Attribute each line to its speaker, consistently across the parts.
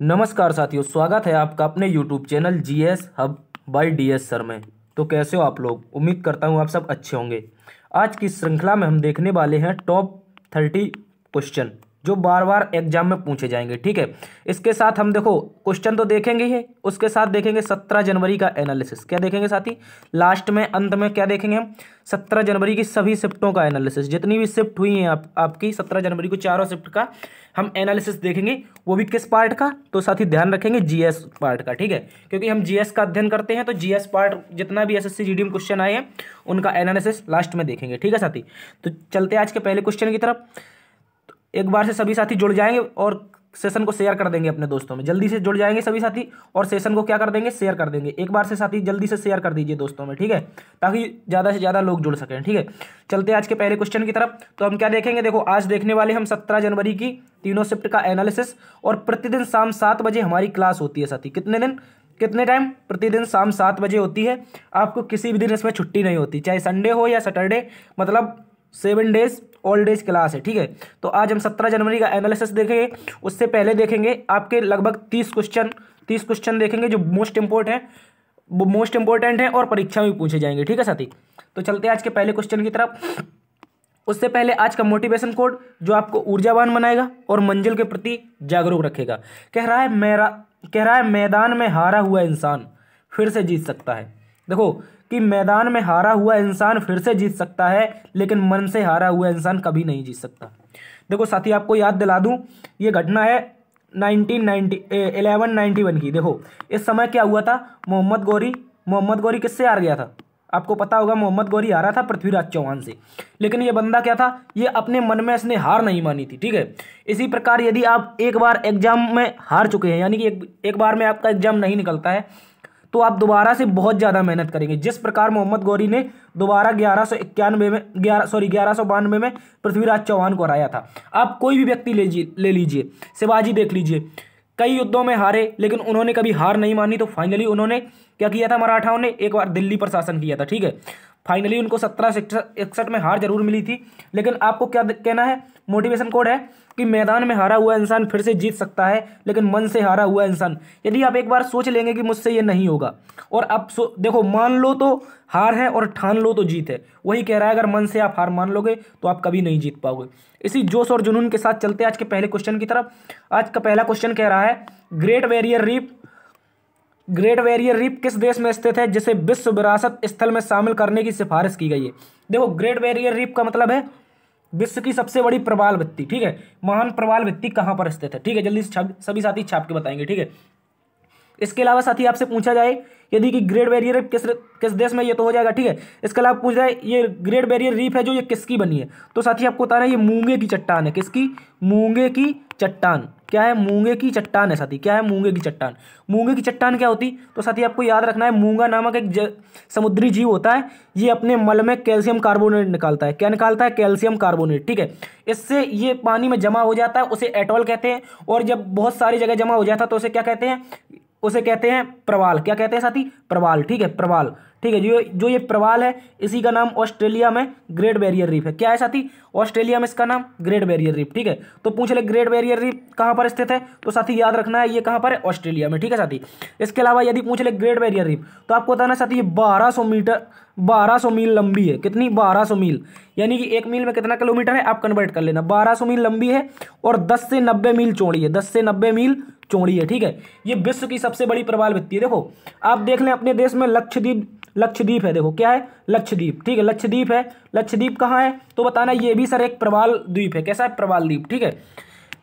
Speaker 1: नमस्कार साथियों, स्वागत है आपका अपने YouTube channel GS hub by DS sir में। तो कैसे हो आप लोग? उम्मीद करता हूँ आप सब अच्छे होंगे। आज की श्रृंखला में हम देखने वाले हैं टॉप 30 क्वेश्चन जो बार बार एग्जाम में पूछे जाएंगे। ठीक है, इसके साथ हम देखो क्वेश्चन तो देखेंगे ही, उसके साथ देखेंगे 17 जनवरी का एनालिसिस। क्या देखेंगे साथी? लास्ट में अंत में क्या देखेंगे हम? 17 जनवरी की सभी शिफ्टों का एनालिसिस, जितनी भी शिफ्ट हुई हैं आपकी 17 जनवरी को, चारों शिफ्ट का हम एनालिसिस देखेंगे। वो भी किस पार्ट का? तो साथ ही ध्यान रखेंगे जीएस पार्ट का। ठीक है, क्योंकि हम जीएस का अध्ययन करते हैं तो जीएस पार्ट जितना भी एसएससी जीडीएम क्वेश्चन आए हैं उनका एनालिसिस लास्ट में देखेंगे। ठीक है साथी, तो चलते हैं आज के पहले क्वेश्चन की तरफ। एक बार से सभी साथी जुड़ जाएंगे और सेशन को शेयर कर देंगे अपने दोस्तों में। जल्दी से जुड़ जाएंगे सभी साथी और सेशन को क्या कर देंगे? शेयर कर देंगे। एक बार से साथी जल्दी से शेयर कर दीजिए दोस्तों में, ठीक है, ताकि ज़्यादा से ज़्यादा लोग जुड़ सकें। ठीक है, चलते हैं आज के पहले क्वेश्चन की तरफ। तो हम क्या देखेंगे? देखो, आज देखने वाले हम 17 जनवरी की तीनों शिफ्ट का एनालिसिस। और प्रतिदिन शाम 7 बजे हमारी क्लास होती है साथी। कितने दिन, कितने टाइम? प्रतिदिन शाम 7 बजे होती है। आपको किसी भी दिन इसमें छुट्टी नहीं होती, चाहे संडे हो या सैटरडे, मतलब 7 डेज ऑल डेज क्लास है। ठीक है, तो आज हम 17 जनवरी का एनालिसिस देखेंगे। उससे पहले देखेंगे आपके लगभग 30 क्वेश्चन देखेंगे जो मोस्ट इंपॉर्टेंट है और परीक्षा में पूछे जाएंगे। ठीक है साथी, तो चलते हैं आज के पहले क्वेश्चन की तरफ। उससे पहले आज का मोटिवेशन कोड जो आपको ऊर्जावान बनाएगा और मंजिल के प्रति जागरूक रखेगा। कह रहा है मैदान में हारा हुआ इंसान फिर से जीत सकता है। देखो कि मैदान में हारा हुआ इंसान फिर से जीत सकता है, लेकिन मन से हारा हुआ इंसान कभी नहीं जीत सकता। देखो साथी, आपको याद दिला दूं, ये घटना है 1191 की। देखो इस समय क्या हुआ था? मोहम्मद गौरी किससे हार गया था? आपको पता होगा, मोहम्मद गौरी हारा था पृथ्वीराज चौहान से। लेकिन ये बंदा क्या था? ये अपने मन में इसने हार नहीं मानी थी। ठीक है, इसी प्रकार यदि आप एक बार एग्जाम में हार चुके हैं, यानी कि एक बार में आपका एग्जाम नहीं निकलता है, तो आप दोबारा से बहुत ज़्यादा मेहनत करेंगे। जिस प्रकार मोहम्मद गौरी ने दोबारा 1192 में पृथ्वीराज चौहान को हराया था। आप कोई भी व्यक्ति ले लीजिए, शिवाजी देख लीजिए, कई युद्धों में हारे लेकिन उन्होंने कभी हार नहीं मानी। तो फाइनली उन्होंने क्या किया था? मराठाओं ने एक बार दिल्ली पर शासन किया था। ठीक है, फाइनली उनको 1761 में हार जरूर मिली थी। लेकिन आपको क्या कहना है? मोटिवेशन कोड है कि मैदान में हारा हुआ इंसान फिर से जीत सकता है, लेकिन मन से हारा हुआ इंसान। यदि आप एक बार सोच लेंगे कि मुझसे ये नहीं होगा, और अब देखो, मान लो तो हार है और ठान लो तो जीत है। वही कह रहा है, अगर मन से आप हार मान लोगे तो आप कभी नहीं जीत पाओगे। इसी जोश और जुनून के साथ चलते आज के पहले क्वेश्चन की तरफ। आज का पहला क्वेश्चन कह रहा है, ग्रेट बैरियर रीफ किस देश में स्थित है जिसे विश्व विरासत स्थल में शामिल करने की सिफारिश की गई है? देखो, ग्रेट बैरियर रीफ का मतलब है विश्व की सबसे बड़ी प्रवाल भित्ति। ठीक है, महान प्रवाल भित्ति कहाँ पर स्थित है? ठीक है, जल्दी से सभी साथी छाप के बताएंगे। ठीक है, इसके अलावा साथी आपसे पूछा जाए यदि कि ग्रेट बैरियर रीफ किस देश में, ये तो हो जाएगा। ठीक है, इसके अलावा पूछ रहा है ये ग्रेट बैरियर रीफ है जो ये किसकी बनी है? तो साथी आपको बताना है ये मूंगे की चट्टान है। किसकी? मूंगे की चट्टान। क्या है? मूंगे की चट्टान है साथी। क्या है? मूंगे की चट्टान। मूंगे की चट्टान क्या होती? तो साथी आपको याद रखना है, मूंगा नामक एक समुद्री जीव होता है। ये अपने मल में कैल्शियम कार्बोनेट निकालता है। क्या निकालता है? Calcium carbonate. ठीक है, इससे ये पानी में जमा हो जाता है, उसे एटॉल कहते हैं। और जब बहुत सारी जगह जमा हो जाता है तो उसे क्या कहते हैं? उसे कहते हैं प्रवाल। क्या कहते हैं साथी? प्रवाल। ठीक है, प्रवाल। ठीक है, जो ये प्रवाल है, इसी का नाम ऑस्ट्रेलिया में ग्रेट बैरियर रीफ है। क्या है साथी? ऑस्ट्रेलिया में इसका नाम ग्रेट बैरियर रीफ। ठीक है, तो पूछ ले ग्रेट बैरियर रीफ कहाँ पर स्थित है? तो साथी याद रखना है ये कहाँ पर है? ऑस्ट्रेलिया में। ठीक है साथी, इसके अलावा यदि पूछ ले ग्रेट बैरियर रीफ, तो आपको बताना साथी ये 1200 मील लंबी है। कितनी? 1200 मील, यानी कि 1 मील में कितना किलोमीटर है? आप कन्वर्ट कर लेना। 1200 मील लंबी है और 10 से 90 मील चौड़ी है। 10 से 90 मील चौड़ी है। ठीक है, ये विश्व की सबसे बड़ी प्रवाल भित्ति है। देखो आप देख लें, अपने देश में लक्षद्वीप है। देखो क्या है? लक्षद्वीप। ठीक है, लक्षद्वीप है। लक्षद्वीप कहाँ है? तो बताना ये भी सर एक प्रवाल द्वीप है। कैसा है? प्रवाल द्वीप। ठीक है,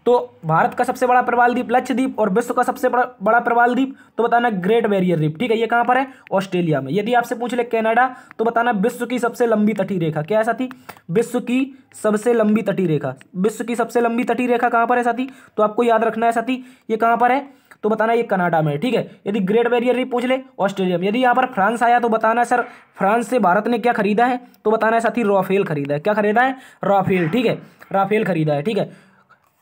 Speaker 1: तो भारत का सबसे बड़ा प्रवाल द्वीप लक्षद्वीप और विश्व का सबसे बड़ा प्रवाल द्वीप तो बताना ग्रेट बैरियर द्वीप। ठीक है, ये कहाँ पर है? ऑस्ट्रेलिया में। यदि आपसे पूछ ले कनाडा, तो बताना विश्व की सबसे लंबी तटीय रेखा। क्या है साथी? विश्व की सबसे लंबी तटीय रेखा। विश्व की सबसे लंबी तटीय रेखा कहाँ पर है साथी? तो आपको याद रखना है साथी ये कहाँ पर है? तो बताना ये कनाडा में है। ठीक है, यदि ग्रेट बैरियर रीफ पूछ ले ऑस्ट्रेलिया में। यदि यहाँ पर फ्रांस आया तो बताना सर फ्रांस से भारत ने क्या खरीदा है? तो बताना है साथी राफेल खरीदा है। क्या खरीदा है? राफेल। ठीक है, राफेल खरीदा है। ठीक है,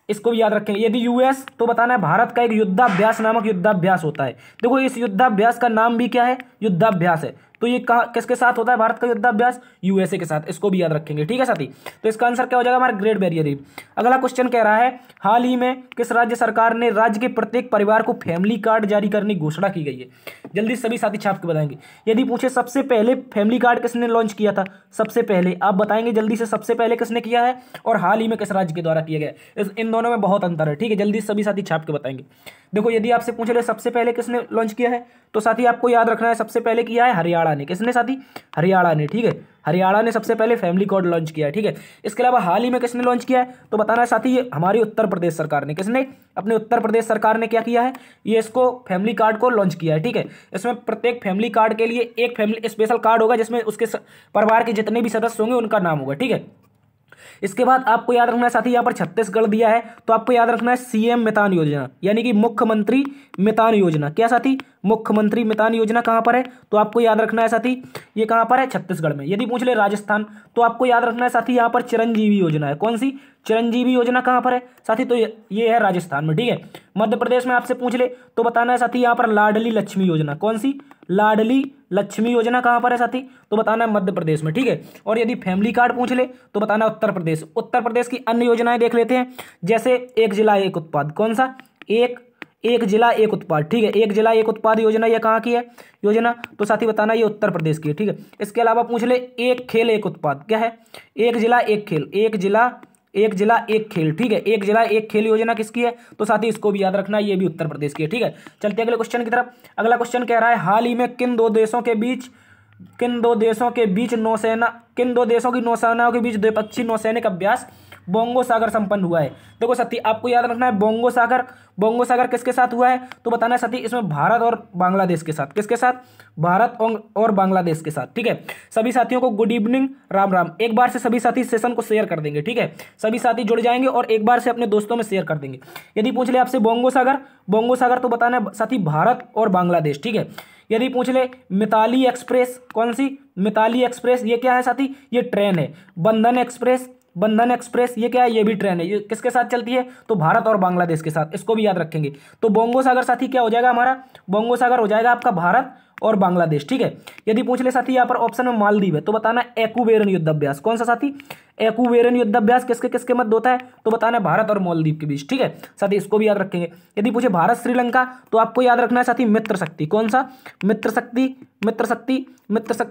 Speaker 1: इसको भी याद रखें। यदि यूएस, तो बताना है भारत का एक युद्धाभ्यास नामक युद्धाभ्यास होता है। देखो इस युद्धाभ्यास का नाम भी क्या है? युद्धाभ्यास है। तो ये किसके साथ होता है भारत का युद्धाभ्यास? यूएसए के साथ। इसको भी याद रखेंगे, ठीक है साथी। तो इसका आंसर क्या हो जाएगा हमारा? Great barrier reef. अगला क्वेश्चन कह रहा है हाल ही में किस राज्य सरकार ने राज्य के प्रत्येक परिवार को फैमिली कार्ड जारी करने की घोषणा की गई है? जल्दी सभी साथी छाप के बताएंगे। यदि पूछे सबसे पहले फैमिली कार्ड किसने लॉन्च किया था? सबसे पहले आप बताएंगे जल्दी से, सबसे पहले किसने किया है और हाल ही में किस राज्य के द्वारा किया गया? इन दोनों में बहुत अंतर है, ठीक है। जल्दी सभी साथी छाप के बताएंगे। देखो यदि आपसे पूछ ले सबसे पहले किसने लॉन्च किया है, तो साथी आपको याद रखना है सबसे पहले किया है हरियाणा ने। किसने साथी? हरियाणा ने, ठीक है। हरियाणा ने सबसे पहले फैमिली कार्ड लॉन्च किया है, ठीक है। इसके अलावा हाल ही में किसने लॉन्च किया है, तो बताना है साथी ये हमारी उत्तर प्रदेश सरकार ने। किसने? अपने उत्तर प्रदेश सरकार ने क्या किया है, ये इसको फैमिली कार्ड को लॉन्च किया है, ठीक है। इसमें प्रत्येक फैमिली कार्ड के लिए एक फैमिली स्पेशल कार्ड होगा जिसमें उसके परिवार के जितने भी सदस्य होंगे उनका नाम होगा, ठीक है। इसके बाद आपको याद रखना है साथी, यहाँ पर छत्तीसगढ़ दिया है तो आपको याद रखना है सीएम मितान योजना, यानी कि मुख्यमंत्री मितान योजना। क्या साथी? मुख्यमंत्री मितान योजना कहाँ पर है, तो आपको याद रखना है साथी ये कहाँ पर है? छत्तीसगढ़ में। यदि पूछ ले राजस्थान, तो आपको याद रखना है साथी यहाँ पर चिरंजीवी योजना है। कौन सी? चिरंजीवी योजना कहाँ पर है साथी? तो ये है राजस्थान में, ठीक है। मध्य प्रदेश में आपसे पूछ ले तो बताना है साथी यहाँ पर लाडली लक्ष्मी योजना। कौन सी? लाडली लक्ष्मी योजना कहाँ पर है साथी? तो बताना है मध्य प्रदेश में, ठीक है। और यदि फैमिली कार्ड पूछ ले तो बताना उत्तर प्रदेश। उत्तर प्रदेश की अन्य योजनाएं देख लेते हैं, जैसे एक जिला एक उत्पाद। कौन सा? एक जिला एक उत्पाद, ठीक है। एक जिला एक उत्पाद योजना ये कहाँ की है योजना? तो साथी बताना ये उत्तर प्रदेश की है, ठीक है। इसके अलावा पूछ ले एक खेल एक उत्पाद। क्या है? एक जिला एक खेल, एक जिला एक खेल, ठीक है। एक जिला एक खेल योजना किसकी है? तो साथी इसको भी याद रखना, ये भी उत्तर प्रदेश की है, ठीक है। चलते अगले क्वेश्चन की तरफ। अगला क्वेश्चन कह रहा है हाल ही में किन दो देशों की नौसेनाओं के बीच द्विपक्षीय नौसैनिक अभ्यास बोंगो सागर संपन्न हुआ है? देखो साथी आपको याद रखना है बोंगो सागर किसके साथ हुआ है, तो बताना है साथी इसमें भारत और बांग्लादेश के साथ। किसके साथ? भारत और बांग्लादेश के साथ, ठीक है। सभी साथियों को गुड इवनिंग, राम राम। एक बार से सभी साथी सेशन को शेयर कर देंगे, ठीक है। सभी साथी जुड़ जाएंगे और एक बार से अपने दोस्तों में शेयर कर देंगे। यदि पूछ ले आपसे बोंगो सागर तो बताना है साथी भारत और बांग्लादेश, ठीक है। यदि पूछ ले मिताली एक्सप्रेस, कौन सी? मिताली एक्सप्रेस ये क्या है साथी? ये ट्रेन है। बंधन एक्सप्रेस ये क्या है? ये भी ट्रेन है। ये किसके साथ चलती है? तो भारत और बांग्लादेश के साथ। इसको भी याद रखेंगे। तो बोंगो सागर साथी क्या हो जाएगा हमारा? बोंगो सागर हो जाएगा आपका भारत और बांग्लादेश, ठीक है। यदि पूछ ले साथी यहाँ पर ऑप्शन में मालदीव है, तो बताना एक्यूबेरन युद्धाभ्यास। कौन सा साथी? एक्यूबेरन युद्धाभ्यास किसके मध्य होता है, तो बताना है भारत और मालदीव के बीच, ठीक है साथी। इसको भी याद रखेंगे। यदि पूछे भारत श्रीलंका, तो आपको याद रखना है साथी मित्र शक्ति। कौन सा? मित्र शक्ति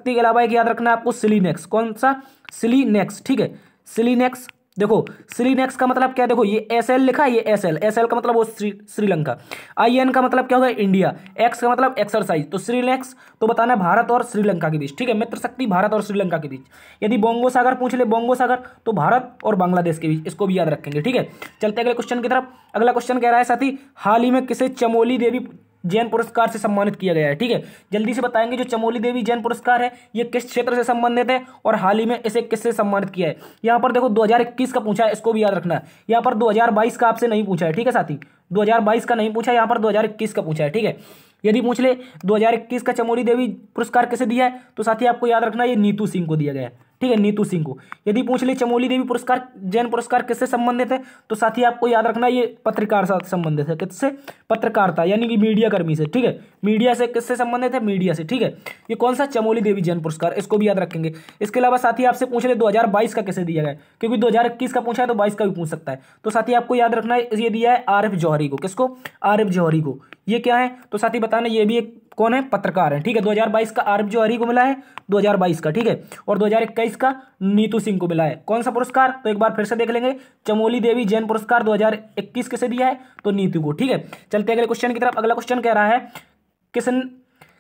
Speaker 1: के अलावा एक याद रखना है आपको सिलीनेक्स। कौन सा? सिलीनेक्स, ठीक है। सिलीनेक्स, देखो सिलीनेक्स का मतलब क्या है, देखो ये एसएल लिखा है, ये एसएल का मतलब वो श्रीलंका, आईएन का मतलब क्या होगा? इंडिया, एक्स का मतलब एक्सरसाइज। तो श्रीलैक्स तो बताना है भारत और श्रीलंका के बीच, ठीक है। मित्र शक्ति भारत और श्रीलंका के बीच। यदि बोंगो सागर पूछ ले, बोंगो सागर तो भारत और बांग्लादेश के बीच। इसको भी याद रखेंगे, ठीक है। चलते अगले क्वेश्चन की तरफ। अगला क्वेश्चन कह रहा है साथी हाल ही में किसे चमोली देवी जैन पुरस्कार से सम्मानित किया गया है, ठीक है। जल्दी से बताएंगे जो चमोली देवी जैन पुरस्कार है ये किस क्षेत्र से संबंधित है और हाल ही में इसे किससे सम्मानित किया है। यहाँ पर देखो 2021 का पूछा है, इसको भी याद रखना है। यहाँ पर 2022 का आपसे नहीं पूछा है, ठीक है साथी। 2022 का नहीं पूछा, यहाँ पर 2021 का पूछा है, ठीक है। यदि पूछ ले 2021 का चमोली देवी पुरस्कार किसे दिया है, तो साथी आपको याद रखना है ये नीतू सिंह को दिया गया है, ठीक है, नीतू सिंह को। यदि पूछ ले चमोली देवी पुरस्कार जैन पुरस्कार किससे संबंधित है, तो साथी आपको याद रखना ये पत्रकार से संबंधित है। किससे? पत्रकारिता, यानी कि मीडिया कर्मी से, ठीक है। मीडिया से किससे संबंधित है? मीडिया से, ठीक है। ये कौन सा? चमोली देवी जैन पुरस्कार, इसको भी याद रखेंगे। इसके अलावा साथी आपसे पूछ ले 2022 का कैसे दिया गया, क्योंकि 2021 का पूछा है तो 22 का भी पूछ सकता है। तो साथी आपको याद रखना है ये दिया है आरिफ जौहरी को। किसको? आरिफ जौहरी को। ये क्या है, तो साथी बताना ये भी एक कौन है? पत्रकार है, ठीक है। 2022 का आरिफ जौहरी को मिला है, 2022 का, ठीक है। और 2021 का नीतू सिंह को मिला है। कौन सा पुरस्कार, तो एक बार फिर से देख लेंगे। चमोली देवी जैन पुरस्कार 2021 किसे दिया है, तो नीतू को, ठीक है। चलते अगले क्वेश्चन की तरफ। अगला क्वेश्चन कह रहा है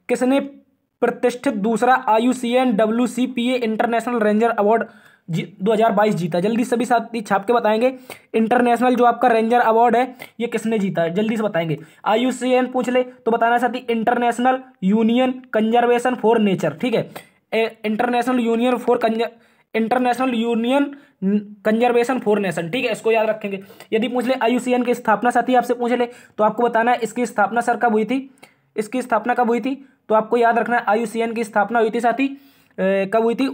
Speaker 1: किसने प्रतिष्ठित दूसरा IUCN WCPA international ranger award 2022 जीता। जल्दी सभी साथी छाप के बताएंगे इंटरनेशनल जो आपका रेंजर अवार्ड है ये किसने जीता है, जल्दी से बताएंगे। IUCN पूछ ले तो बताना साथी international union conservation for nature, ठीक है। International union conservation for nation, ठीक है। इसको याद रखेंगे। यदि पूछ ले IUCN की स्थापना साथी आपसे पूछ ले तो आपको बताना है इसकी स्थापना सर कब हुई थी, इसकी स्थापना कब हुई थी, तो आपको याद रखना है IUCN की स्थापना हुई थी साथी कब हुई थी,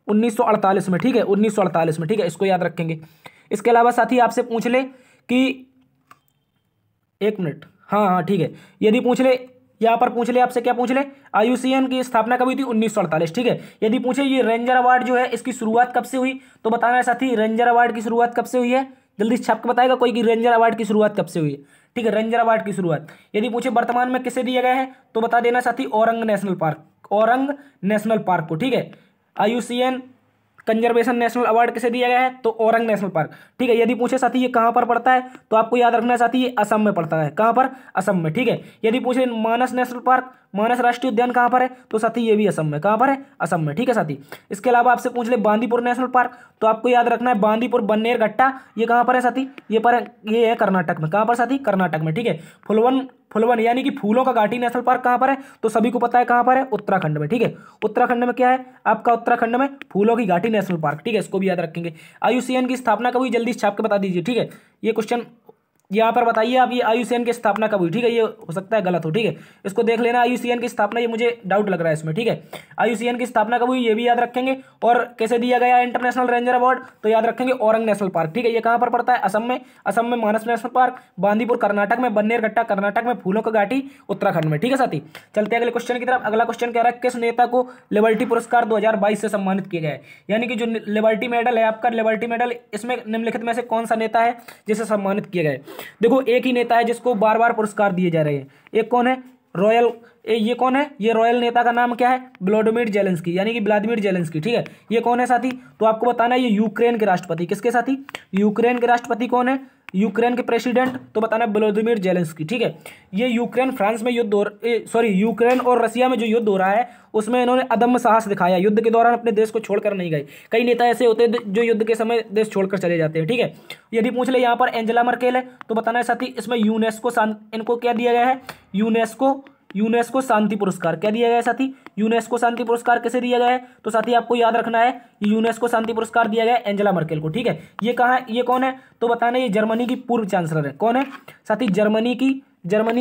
Speaker 1: 1948 में, ठीक है, 1948 में, ठीक है। इसको याद रखेंगे। इसके अलावा साथी आपसे पूछ ले कि एक मिनट, हाँ ठीक है। यदि पूछ ले यहाँ पर पूछ ले आपसे, क्या पूछ ले, IUCN की स्थापना कब हुई थी, 1948, ठीक है। यदि पूछे ये रेंजर अवार्ड जो है इसकी शुरुआत कब से हुई, तो बताना है साथी रेंजर अवार्ड की शुरुआत कब से हुई है, जल्दी छाप के बताएगा कोई कि रेंजर अवार्ड की शुरुआत कब से हुई है, ठीक है, रेंजर अवार्ड की शुरुआत। यदि पूछे वर्तमान में किसे दिया गया है, तो बता देना साथी Orang national park, Orang national park को, ठीक है। IUCN कंजर्वेशन नेशनल अवार्ड किसे दिया गया है, तो औरंग नेशनल पार्क, ठीक है। यदि पूछे साथी ये कहाँ पर पड़ता है, तो आपको याद रखना है साथी ये असम में पड़ता है, कहाँ पर, असम में, ठीक है। यदि पूछे मानस नेशनल पार्क, मानस राष्ट्रीय उद्यान कहाँ पर है, तो साथी ये भी असम में, कहाँ पर है, असम में, ठीक है साथी। इसके अलावा आपसे पूछ ले बांदीपुर नेशनल पार्क, तो आपको याद रखना है बांदीपुर बन्नेरघट्टा, ये कहाँ पर है साथी, ये है कर्नाटक में, कहाँ पर साथी, कर्नाटक में, ठीक है। फुलवन यानी कि फूलों का घाटी नेशनल पार्क कहाँ पर है, तो सभी को पता है कहाँ पर है, उत्तराखंड में, ठीक है। उत्तराखंड में क्या है आपका, उत्तराखंड में फूलों की घाटी नेशनल पार्क, ठीक है, इसको भी याद रखेंगे। IUCN की स्थापना कब हुई, जल्दी छाप के बता दीजिए, ठीक है। ये क्वेश्चन यहाँ पर बताइए आप, ये IUCN की स्थापना कब हुई, ठीक है, ये हो सकता है गलत हो, ठीक है, इसको देख लेना। IUCN की स्थापना, ये मुझे डाउट लग रहा है इसमें, ठीक है। IUCN की स्थापना कब हुई ये भी याद रखेंगे। और कैसे दिया गया इंटरनेशनल रेंजर अवार्ड, तो याद रखेंगे औरंग नेशनल पार्क, ठीक है। ये कहाँ पर पड़ता है, असम में, असम में मानस नेशनल पार्क, बांदीपुर कर्नाटक में, बन्नेरघट्टा कर्नाटक में, फूलों का घाटी उत्तराखंड में, ठीक है साथी। चलते हैं अगले क्वेश्चन की तरफ। अगला क्वेश्चन कह रहा है किस नेता को लिबर्टी पुरस्कार 2022 से सम्मानित किया गया है, यानी कि जो लिबर्टी मेडल है आपका, लिबर्टी मेडल, इसमें निम्नलिखित में से कौन सा नेता है जिसे सम्मानित किया गया है। देखो एक ही नेता है जिसको बार बार पुरस्कार दिए जा रहे हैं, एक कौन है, ये कौन है, ये रॉयल नेता का नाम क्या है, व्लादिमीर जेलेंस्की, यानी कि व्लादिमीर जेलेंस्की, ठीक है। ये कौन है साथी, तो आपको बताना है ये यूक्रेन के राष्ट्रपति, किसके साथी, यूक्रेन के राष्ट्रपति कौन है, यूक्रेन के प्रेसिडेंट, तो बताना व्लादिमीर जेलेंस्की, ठीक है। ये यूक्रेन फ्रांस में युद्ध यूक्रेन और रसिया में जो युद्ध हो रहा है उसमें इन्होंने अदम्य साहस दिखाया, युद्ध के दौरान अपने देश को छोड़कर नहीं गए। कई नेता ऐसे होते हैं जो युद्ध के समय देश छोड़कर चले जाते हैं, ठीक है। यदि पूछ ले यहाँ पर एंजेला मर्केल है, तो बताना है साथी इसमें यूनेस्को इनको क्या दिया गया है, यूनेस्को शांति पुरस्कार, क्या दिया गया है साथी, यूनेस्को शांति पुरस्कार किसे दिया गया है, तो साथी आपको याद रखना है यूनेस्को शांति पुरस्कार दिया गया है एंजेला मर्केल को, ठीक है। ये कहाँ है, ये कौन है, तो बताना ये जर्मनी की पूर्व चांसलर है, कौन है साथी, जर्मनी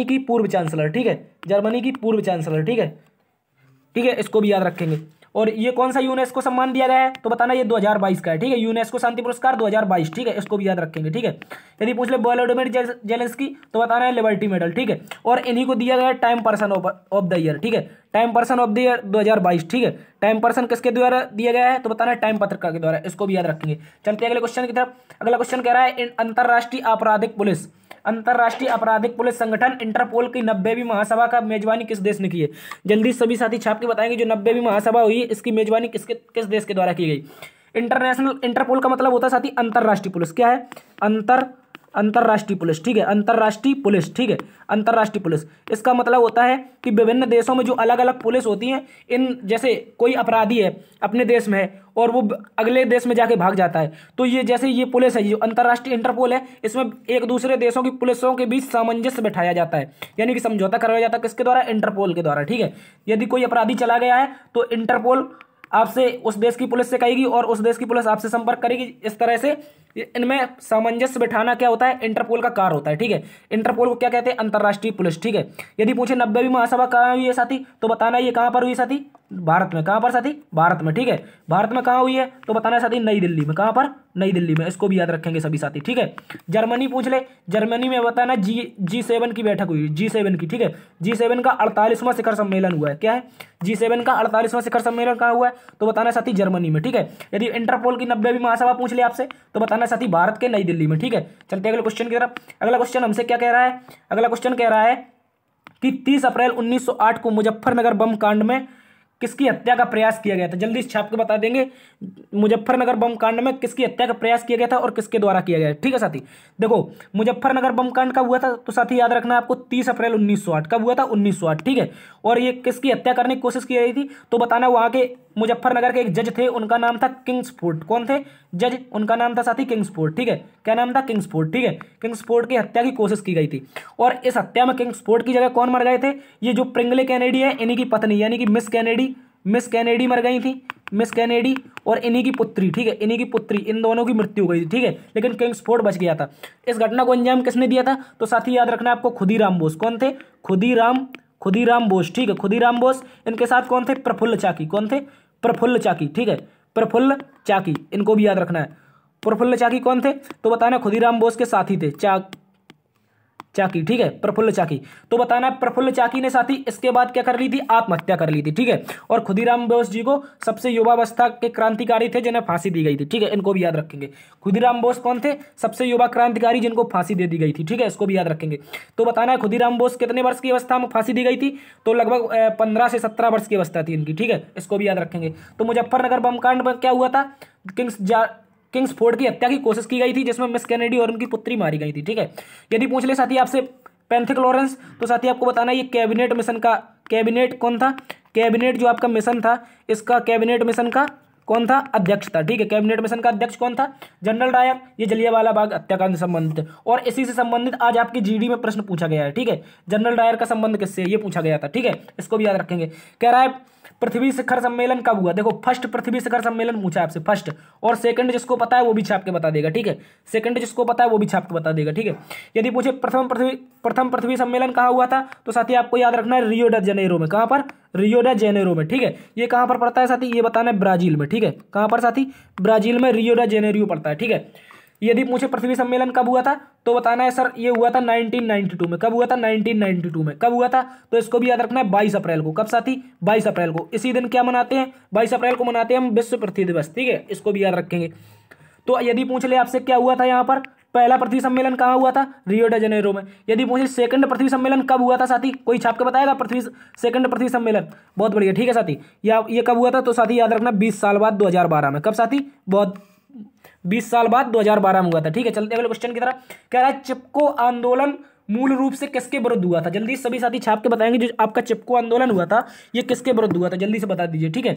Speaker 1: की पूर्व चांसलर, ठीक है, जर्मनी की पूर्व चांसलर, ठीक है, ठीक है, इसको भी याद रखेंगे। और ये कौन सा यूनेस्को सम्मान दिया गया है, तो बताना ये 2022 का है, ठीक है, यूनेस्को शांति पुरस्कार 2022, ठीक है, इसको भी याद रखेंगे, ठीक है। यदि पूछ ले व्लादिमीर जेलेंस्की, तो बताना है लिबर्टी मेडल, ठीक है। और इन्हीं को दिया गया है time person of the year, ठीक है, time person of the year 2022, ठीक है। टाइम पर्सन किसके द्वारा दिया गया है, तो बताना है टाइम पत्रिका के द्वारा, इसको भी याद रखेंगे। चलते हैं अगले क्वेश्चन की तरफ। अगला क्वेश्चन कह रहा है अंतर्राष्ट्रीय आपराधिक पुलिस संगठन इंटरपोल की 90वीं महासभा का मेजबानी किस देश ने की है, जल्दी सभी साथी छाप के बताएंगे। जो 90वीं महासभा हुई है इसकी मेजबानी किस देश के द्वारा की गई। इंटरपोल का मतलब होता है साथी अंतर्राष्ट्रीय पुलिस, क्या है, अंतर्राष्ट्रीय पुलिस, ठीक है, अंतर्राष्ट्रीय पुलिस, ठीक है, अंतर्राष्ट्रीय पुलिस। इसका मतलब होता है कि विभिन्न देशों में जो अलग अलग पुलिस होती हैं, इन जैसे कोई अपराधी है अपने देश में है और वो अगले देश में जाके भाग जाता है, तो ये जैसे ये पुलिस है, जो अंतर्राष्ट्रीय इंटरपोल है, इसमें एक दूसरे देशों की पुलिसों के बीच सामंजस्य बैठाया जाता है, यानी कि समझौता करवाया जाता है, किसके द्वारा, इंटरपोल के द्वारा, ठीक है। यदि कोई अपराधी चला गया है तो इंटरपोल आपसे उस देश की पुलिस से कहेगी और उस देश की पुलिस आपसे संपर्क करेगी। इस तरह से इनमें सामंजस्य बिठाना क्या होता है, इंटरपोल का कार्य होता है, ठीक है। इंटरपोल को क्या कहते हैं, अंतर्राष्ट्रीय पुलिस, ठीक है। यदि पूछे 90वीं महासभा कहाँ हुई है साथी, तो बताना ये कहाँ पर हुई साथी, भारत में, कहाँ पर साथी, भारत में, ठीक है। भारत में कहाँ हुई है, तो बताना साथी नई दिल्ली में, कहाँ पर, नई दिल्ली में, इसको भी याद रखेंगे सभी साथी, ठीक है। जर्मनी पूछ ले, जर्मनी में बताना G7 की बैठक हुई, G7 की, ठीक है। G7 का 48वां शिखर सम्मेलन हुआ है, क्या है, G7 का 48वां शिखर सम्मेलन कहाँ हुआ है, तो बताना साथी जर्मनी में, ठीक है। यदि इंटरपोल की 90वीं महासभा पूछ ले आपसे, तो बताना साथी भारत के नई दिल्ली में, ठीक है। चलते अगले क्वेश्चन की तरफ। अगला क्वेश्चन हमसे क्या कह रहा है, अगला क्वेश्चन कह रहा है कि 30 अप्रैल 1908 को मुजफ्फरनगर बम कांड में किसकी हत्या का प्रयास किया गया था, जल्दी छाप के बता देंगे। मुजफ्फरनगर बम कांड में किसकी हत्या का प्रयास किया गया था और किसके द्वारा किया गया, ठीक है साथी। देखो मुजफ्फरनगर बम कांड कब हुआ था, तो साथी याद रखना आपको 30 अप्रैल 1908, कब हुआ था, 1908, ठीक है। और ये किसकी हत्या करने की कोशिश की गई थी, तो बताना वहां के मुजफ्फरनगर के एक जज थे, उनका नाम था किंग्सफोर्ड। कौन थे जज, उनका नाम था साथी किंग्सफोर्ड, ठीक है। क्या नाम था, किंग्सफोर्ड, ठीक है। किंग्सफोर्ड की हत्या की कोशिश की गई थी और इस हत्या में किंग्सफोर्ड की जगह कौन मर गए थे, ये जो प्रिंगले कैनेडी है इन्हीं की पत्नी, यानी कि मिस कैनेडी मर गई थी, मिस कैनेडी, और इन्हीं की पुत्री, ठीक है, इन्हीं की पुत्री, इन दोनों की मृत्यु हो गई थी, ठीक है। लेकिन किंग्सफोर्ड बच गया था। इस घटना को अंजाम किसने दिया था, तो साथी याद रखना आपको खुदीराम बोस। कौन थे, खुदीराम बोस, ठीक है, खुदीराम बोस। इनके साथ कौन थे, प्रफुल्ल चाकी। कौन थे, प्रफुल्ल चाकी, ठीक है, प्रफुल्ल चाकी, इनको भी याद रखना है। प्रफुल्ल चाकी कौन थे, तो बताना खुदीराम बोस के साथी थे, चाकी, ठीक है, प्रफुल्ल चाकी। तो बताना है प्रफुल्ल चाकी ने साथी इसके बाद क्या कर ली थी, आत्महत्या कर ली थी, ठीक है। और खुदीराम बोस जी को सबसे युवावस्था के क्रांतिकारी थे जिन्हें फांसी दी गई थी, ठीक है, इनको भी याद रखेंगे। खुदीराम बोस कौन थे, सबसे युवा क्रांतिकारी जिनको फांसी दे दी गई थी, ठीक है, इसको भी याद रखेंगे। तो बताना है खुदीराम बोस कितने वर्ष की अवस्था में फांसी दी गई थी, तो लगभग 15 से 17 वर्ष की अवस्था थी इनकी, ठीक है, इसको भी याद रखेंगे। तो मुजफ्फरनगर बम कांड में क्या हुआ था, किंग्सफोर्ड की हत्या की कोशिश की गई थी जिसमें मिस कैनेडी और उनकी पुत्री मारी गई थी, ठीक है। यदि पूछ ले साथी आपसे पैंथिक लॉरेंस, तो साथी आपको बताना ये कैबिनेट मिशन का, कैबिनेट कौन था, कैबिनेट जो आपका मिशन था इसका, कैबिनेट मिशन का कौन था, अध्यक्ष था, ठीक है। कैबिनेट मिशन का अध्यक्ष कौन था, जनरल डायर। ये जलियांवाला बाग हत्याकांड से संबंधित है और इसी से संबंधित आज आपकी जीडी में प्रश्न पूछा गया है, ठीक है। जनरल डायर का संबंध किससे, ये पूछा गया था, ठीक है, इसको भी याद रखेंगे। कह रहा है पृथ्वी शिखर सम्मेलन कब हुआ, देखो फर्स्ट पृथ्वी शिखर सम्मेलन पूछा आपसे, फर्स्ट, और सेकंड जिसको पता है वो भी छाप के बता देगा, ठीक है, सेकंड जिसको पता है वो भी छाप के बता देगा, ठीक है। यदि पूछे प्रथम पृथ्वी सम्मेलन कहाँ हुआ था, तो साथी आपको याद रखना है रियो डी जेनेरो में। कहाँ पर, रियो डी जेनेरो में, ठीक है। ये कहाँ पर पड़ता है साथी, ये बताना है ब्राजील में, ठीक है। कहाँ पर साथी, ब्राजील में रियो डी जेनेरो पड़ता है, ठीक है। यदि पूछे पृथ्वी सम्मेलन कब हुआ था, तो बताना है सर ये हुआ था 1992 में। कब हुआ था, 1992 में। कब हुआ था, तो इसको भी याद रखना है 22 अप्रैल को। कब साथी, 22 अप्रैल को। इसी दिन क्या मनाते हैं, 22 अप्रैल को मनाते हैं हम विश्व पृथ्वी दिवस, ठीक है, इसको भी याद रखेंगे। तो यदि पूछ ले आपसे क्या हुआ था यहाँ पर, पहला पृथ्वी सम्मेलन कहाँ हुआ था, रियो डी जेनेरो में। यदि पूछे सेकंड पृथ्वी सम्मेलन कब हुआ था साथी, कोई छाप के बताएगा सेकंड पृथ्वी सम्मेलन, बहुत बढ़िया, ठीक है साथी। या ये कब हुआ था, तो साथी याद रखना 20 साल बाद 2012 में। कब साथी, बहुत 20 साल बाद 2012 में हुआ था, ठीक है। चलते अगले क्वेश्चन की तरफ। कह रहा है चिपको आंदोलन मूल रूप से किसके विरुद्ध हुआ था, जल्दी सभी साथी छाप के बताएंगे। जो आपका चिपको आंदोलन हुआ था ये किसके विरुद्ध हुआ था, जल्दी से बता दीजिए, ठीक है।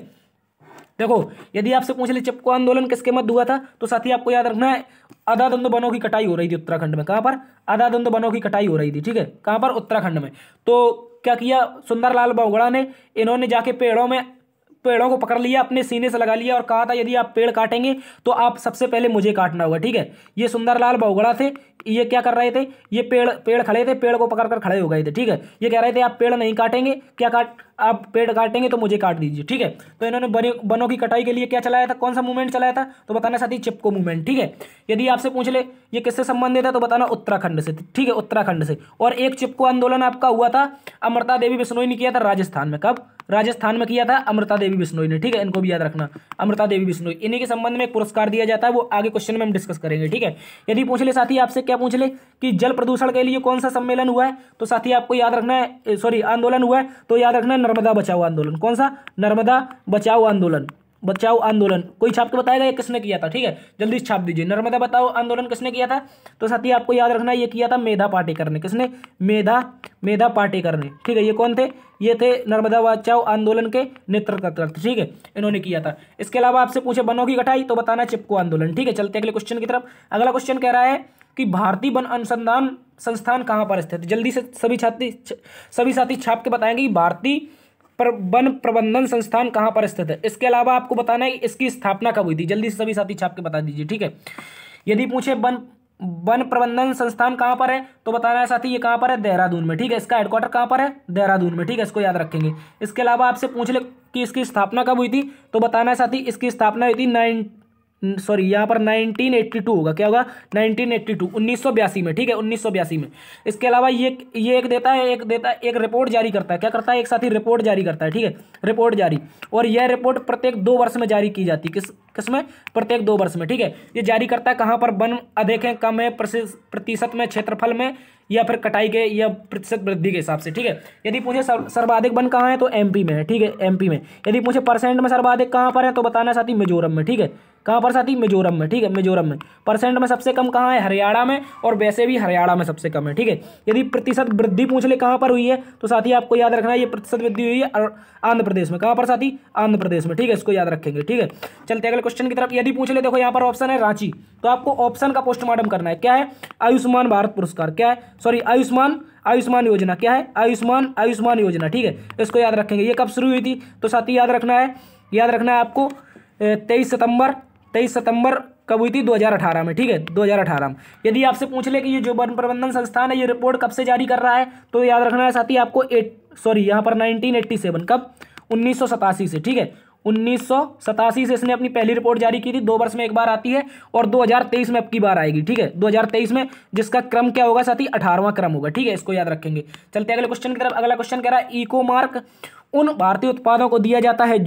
Speaker 1: देखो यदि आपसे पूछ ले चिपको आंदोलन किसके मध्य हुआ था, तो साथी आपको याद रखना है आधाधुंध वनों की कटाई हो रही थी उत्तराखंड में। कहां पर, आधाधुंध वनों की कटाई हो रही थी, ठीक है, कहां पर, उत्तराखंड में। तो क्या किया सुंदरलाल बहुगुणा ने, इन्होंने जाके पेड़ों को पकड़ लिया, अपने सीने से लगा लिया और कहा था यदि आप पेड़ काटेंगे तो आप सबसे पहले मुझे काटना होगा, ठीक है। ये सुंदरलाल बहुगुणा थे, ये क्या कर रहे थे, ये पेड़ खड़े थे, पेड़ को पकड़कर खड़े हो गए थे, ठीक है। ये कह रहे थे आप पेड़ नहीं काटेंगे, आप पेड़ काटेंगे तो मुझे काट दीजिए, ठीक है। तो इन्होंने वनों की कटाई के लिए क्या चलाया था, कौन सा मूवमेंट चलाया था, तो बताना साथी चिपको मूवमेंट, ठीक है। यदि आपसे पूछ ले ये किससे संबंधित है, तो बताना उत्तराखंड से, ठीक है, उत्तराखंड से। और एक चिपको आंदोलन आपका हुआ था अमृता देवी बिश्नोई ने किया था राजस्थान में। कब, राजस्थान में किया था अमृता देवी बिश्नोई ने, ठीक है, इनको भी याद रखना, अमृता देवी बिश्नोई। इन्हीं के संबंध में एक पुरस्कार दिया जाता है, वो आगे क्वेश्चन में हम डिस्कस करेंगे, ठीक है। यदि पूछ ले साथी आपसे क्या पूछ ले कि जल प्रदूषण के लिए कौन सा सम्मेलन हुआ है, तो साथी आपको याद रखना है, सॉरी आंदोलन हुआ है, तो याद रखना है नर्मदा बचाओ आंदोलन। कौन सा, नर्मदा बचाओ आंदोलन, बचाओ आंदोलन। कोई छाप के बताएगा ये किसने किया था, ठीक है, जल्दी छाप दीजिए। नर्मदा बचाओ आंदोलन किसने किया था, तो साथी आपको याद रखना है ये किया था मेधा पाटेकर ने। किसने, मेधा पाटेकर ने, ठीक है। ये कौन थे, ये थे नर्मदा बचाओ आंदोलन के नेतृत्व करते, ठीक है, इन्होंने किया था। इसके अलावा आपसे पूछे वनों की कटाई, तो बताना चिपको आंदोलन, ठीक है। चलते अगले क्वेश्चन की तरफ। अगला क्वेश्चन कह रहा है कि भारतीय वन अनुसंधान संस्थान कहाँ पर स्थित है, जल्दी से सभी साथी छाप के बताएंगे कि भारतीय वन प्रबंधन संस्थान कहाँ पर स्थित है। इसके अलावा आपको बताना है कि इसकी स्थापना कब हुई थी, जल्दी से सभी साथी छाप के बता दीजिए, ठीक है। यदि पूछे वन प्रबंधन संस्थान कहाँ पर है, तो बताना है साथी ये कहाँ पर है, देहरादून में, ठीक है। इसका हेडक्वार्टर कहाँ पर है, देहरादून में, ठीक है, इसको याद रखेंगे। इसके अलावा आपसे पूछ ले कि इसकी स्थापना कब हुई थी, तो बताना है साथी इसकी स्थापना हुई थी यहाँ पर 1982 होगा, क्या होगा, 1982 में, ठीक है, 1982 में। इसके अलावा ये एक देता है एक रिपोर्ट जारी करता है, क्या करता है, एक साथी रिपोर्ट जारी करता है, ठीक है, रिपोर्ट जारी। और यह रिपोर्ट प्रत्येक 2 वर्ष में जारी की जाती है, किसमें, प्रत्येक 2 वर्ष में, ठीक है। ये जारी करता है कहाँ पर, वन अधिक है, कम है, प्रतिशत में, क्षेत्रफल में, या फिर कटाई के या प्रतिशत वृद्धि के हिसाब से, ठीक है। यदि पूछे सर्वाधिक वन कहाँ है, तो एमपी में है, ठीक है, एमपी में। यदि पूछे परसेंट में सर्वाधिक कहाँ पर है, तो बताना साथी मिजोरम में, ठीक है, कहाँ पर साथी, मिजोरम में, ठीक है, मिजोरम में। परसेंट में सबसे कम कहाँ है, हरियाणा में, और वैसे भी हरियाणा में सबसे कम है, ठीक है। यदि प्रतिशत वृद्धि पूछ ले कहाँ पर हुई है, तो साथी आपको याद रखना है ये प्रतिशत वृद्धि हुई है आंध्र प्रदेश में। कहाँ पर साथी, आंध्र प्रदेश में, ठीक है, इसको याद रखेंगे, ठीक है। चलते अगले क्वेश्चन की तरफ। यदि पूछ ले, देखो यहाँ पर ऑप्शन है रांची, तो आपको ऑप्शन का पोस्टमार्टम करना है। क्या है, आयुष्मान भारत पुरस्कार, क्या है, सॉरी आयुष्मान योजना, क्या है, आयुष्मान योजना, ठीक है, इसको याद रखेंगे। ये कब शुरू हुई थी, तो साथी याद रखना है आपको 23 सितंबर कब हुई थी, 2018 में, ठीक है, 2018 में। यदि आपसे पूछ ले कि ये जो वन प्रबंधन संस्थान है ये रिपोर्ट कब से जारी कर रहा है, तो याद रखना है साथी आपको यहाँ पर 1987, कब, 1987 से, ठीक है, 1987 से इसने अपनी पहली रिपोर्ट जारी की थी, 2 वर्ष में एक बार आती है, और 2023 में अब की बार आएगी। ठीक है, 2023 में, जिसका क्रम क्या होगा साथी, 18वां क्रम होगा। ठीक है, इसको याद रखेंगे। चलते अगले क्वेश्चन की तरफ। अगला क्वेश्चन कह रहा है इको मार्क उन भारतीय उत्पादों को दिया जाता है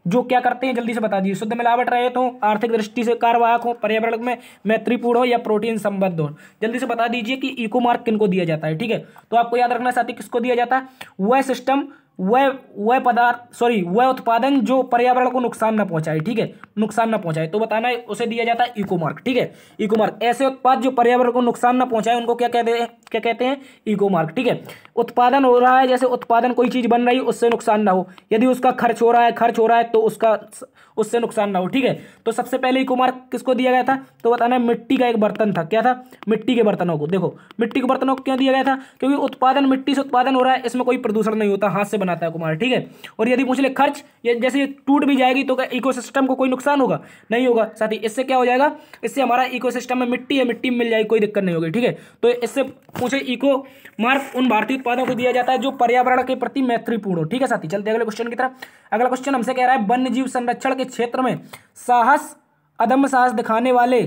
Speaker 1: जो क्या करते हैं, जल्दी से बता दीजिए। शुद्ध मिलावट रहित हो, आर्थिक दृष्टि से कार्यवाहक हो, पर्यावरण में मैत्रीपूर्ण हो, या प्रोटीन संबद्ध हो। जल्दी से बता दीजिए कि इको मार्क किनको दिया जाता है। ठीक है, तो आपको याद रखना साथी किसको दिया जाता है, वह सिस्टम, वह उत्पादन जो पर्यावरण को नुकसान ना पहुंचाए। ठीक है, नुकसान ना पहुंचाए तो बताना है, उसे दिया जाता है इको मार्क। ठीक है, इको मार्क, ऐसे उत्पाद जो पर्यावरण को नुकसान ना पहुंचाए उनको क्या कहते हैं, इको मार्क। ठीक है, उत्पादन हो रहा है, जैसे उत्पादन कोई चीज बन रही है उससे नुकसान ना हो, यदि उसका खर्च हो रहा है तो उससे नुकसान ना हो। ठीक है, तो सबसे पहले इको मार्क किसको दिया गया था, तो बताना है मिट्टी का एक बर्तन था। क्या था, मिट्टी के बर्तनों को। देखो मिट्टी के बर्तनों को क्यों दिया गया था, क्योंकि उत्पादन मिट्टी से उत्पादन हो रहा है, इसमें कोई प्रदूषण नहीं होता, हाथ से बनाता है कुम्हार। ठीक है, और यदि पूछ ले खर्च, ये जैसे टूट भी जाएगी तो क्या इकोसिस्टम को कोई नुकसान होगा, नहीं होगा साथी। इससे क्या हो जाएगा, इससे हमारा इकोसिस्टम में मिट्टी है, मिट्टी मिल जाएगी, कोई दिक्कत नहीं होगी। ठीक है, तो इससे पूछे इको मार्क उन भारतीय उत्पादों को दिया जाता है जो पर्यावरण के प्रति मैत्रीपूर्ण हो। ठीक है साथी, चलते अगले क्वेश्चन की तरफ। अगला क्वेश्चन हमसे कह रहा है वन्य जीव संरक्षण के क्षेत्र में अदम्य साहस दिखाने वाले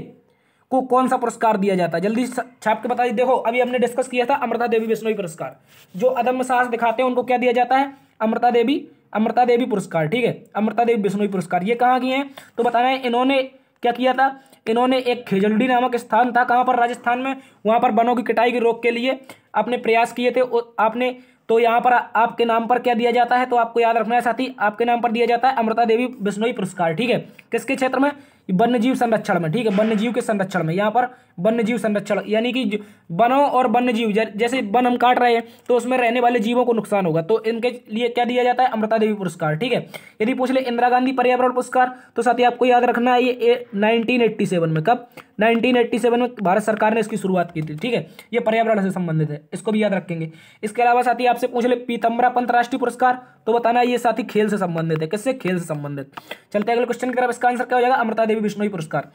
Speaker 1: को कौन सा पुरस्कार दिया जाता है, जल्दी छाप के बताइए। देखो अभी हमने डिस्कस किया था अमृता देवी बिश्नोई पुरस्कार, जो अदम्य साहस दिखाते हैं उनको क्या दिया जाता है, अमृता देवी पुरस्कार। ठीक है, अमृता देवी बिश्नोई पुरस्कार। ये कहाँ की हैं, तो बताना है इन्होंने क्या किया था, इन्होंने एक खेजड़डी नामक स्थान था, कहाँ पर, राजस्थान में, वहां पर वनों की कटाई की रोक के लिए आपने प्रयास किए थे। आपने तो यहाँ पर आपके नाम पर क्या दिया जाता है, तो आपको याद रखना है साथी, आपके नाम पर दिया जाता है अमृता देवी बिश्नोई पुरस्कार। ठीक है, किसके क्षेत्र में, वन्य जीव संरक्षण में। ठीक है, वन्य जीव के संरक्षण में, यहाँ पर वन्य जीव संरक्षण यानी कि वनों और वन्य जीव, जैसे वन हम काट रहे हैं तो उसमें रहने वाले जीवों को नुकसान होगा, तो इनके लिए क्या दिया जाता है, अमृता देवी पुरस्कार। ठीक है, यदि पूछ ले इंदिरा गांधी पर्यावरण पुरस्कार, तो साथी आपको याद रखना है ये 1987 में, कब, 1987 में भारत सरकार ने इसकी शुरुआत की थी। ठीक है, ये पर्यावरण से संबंधित है, इसको भी याद रखेंगे। इसके अलावा साथी आपसे पूछ ले पीताम्बरा पंत राष्ट्रीय पुरस्कार, तो बताना ये साथी खेल से संबंधित है, किससे, खेल से संबंधित। चलते अगले क्वेश्चन की तरफ। इसका आंसर क्या हो जाएगा, अमृता देवी बिश्नोई पुरस्कार।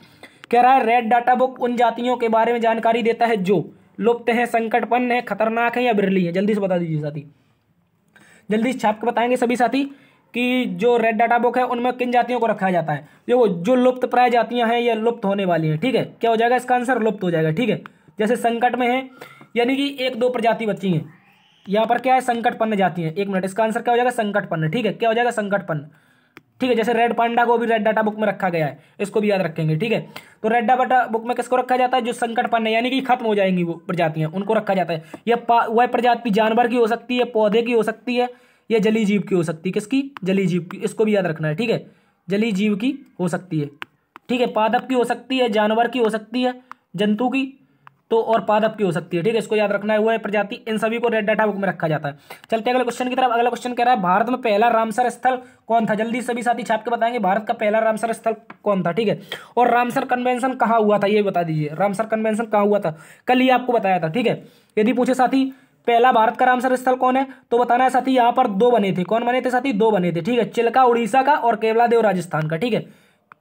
Speaker 1: कह रहा है रेड डाटा बुक उन जातियों के बारे में जानकारी देता है जो लुप्त है, संकटपन्न है, खतरनाक है, या बिरली है। जल्दी से बता दीजिए साथी, जल्दी छाप के बताएंगे सभी साथी कि जो रेड डाटा बुक है उनमें किन जातियों को रखा जाता है। देखो जो लुप्त प्राय जातियां हैं या लुप्त होने वाली हैं। ठीक है, क्या हो जाएगा इसका आंसर, लुप्त हो जाएगा। ठीक है, जैसे संकट में है यानी कि 1-2 प्रजाति बची हैं, यहाँ पर क्या है, संकटपन्न जाती है। 1 मिनट, इसका आंसर क्या हो जाएगा, संकटपन्न। ठीक है, क्या हो जाएगा, संकटपन्न। ठीक है, जैसे रेड पांडा को भी रेड डाटा बुक में रखा गया है, इसको भी याद रखेंगे। ठीक है, तो रेड डाटा बुक में किसको रखा जाता है, जो संकटपन्न है यानी कि खत्म हो जाएंगी वो प्रजातियां, उनको रखा जाता है। यह वह प्रजाति जानवर की हो सकती है, पौधे की हो सकती है, या जलीय जीव की हो सकती है। किसकी, जलीय जीव की, इसको भी याद रखना है। ठीक है, जलीय जीव की हो सकती है। ठीक है, पादप की हो सकती है, जानवर की हो सकती है, जंतु की तो, और पादप की हो सकती है। ठीक है, इसको याद रखना है, वह प्रजाति, इन सभी को रेड डाटा बुक में रखा जाता है। चलते अगले क्वेश्चन की तरफ। अगला क्वेश्चन कह रहा है भारत में पहला रामसर स्थल कौन था, जल्दी सभी साथी छाप के बताएंगे भारत का पहला रामसर स्थल कौन था। ठीक है, और रामसर कन्वेंशन कहाँ हुआ था ये बता दीजिए, रामसर कन्वेंशन कहाँ हुआ था, कल ही आपको बताया था। ठीक है, यदि पूछे साथी पहला भारत का रामसर स्थल कौन है, तो बताना है साथी यहाँ पर 2 बने थे। कौन बने थे साथी, 2 बने थे। ठीक है, चिल्का उड़ीसा का और केवलादेव राजस्थान का। ठीक है,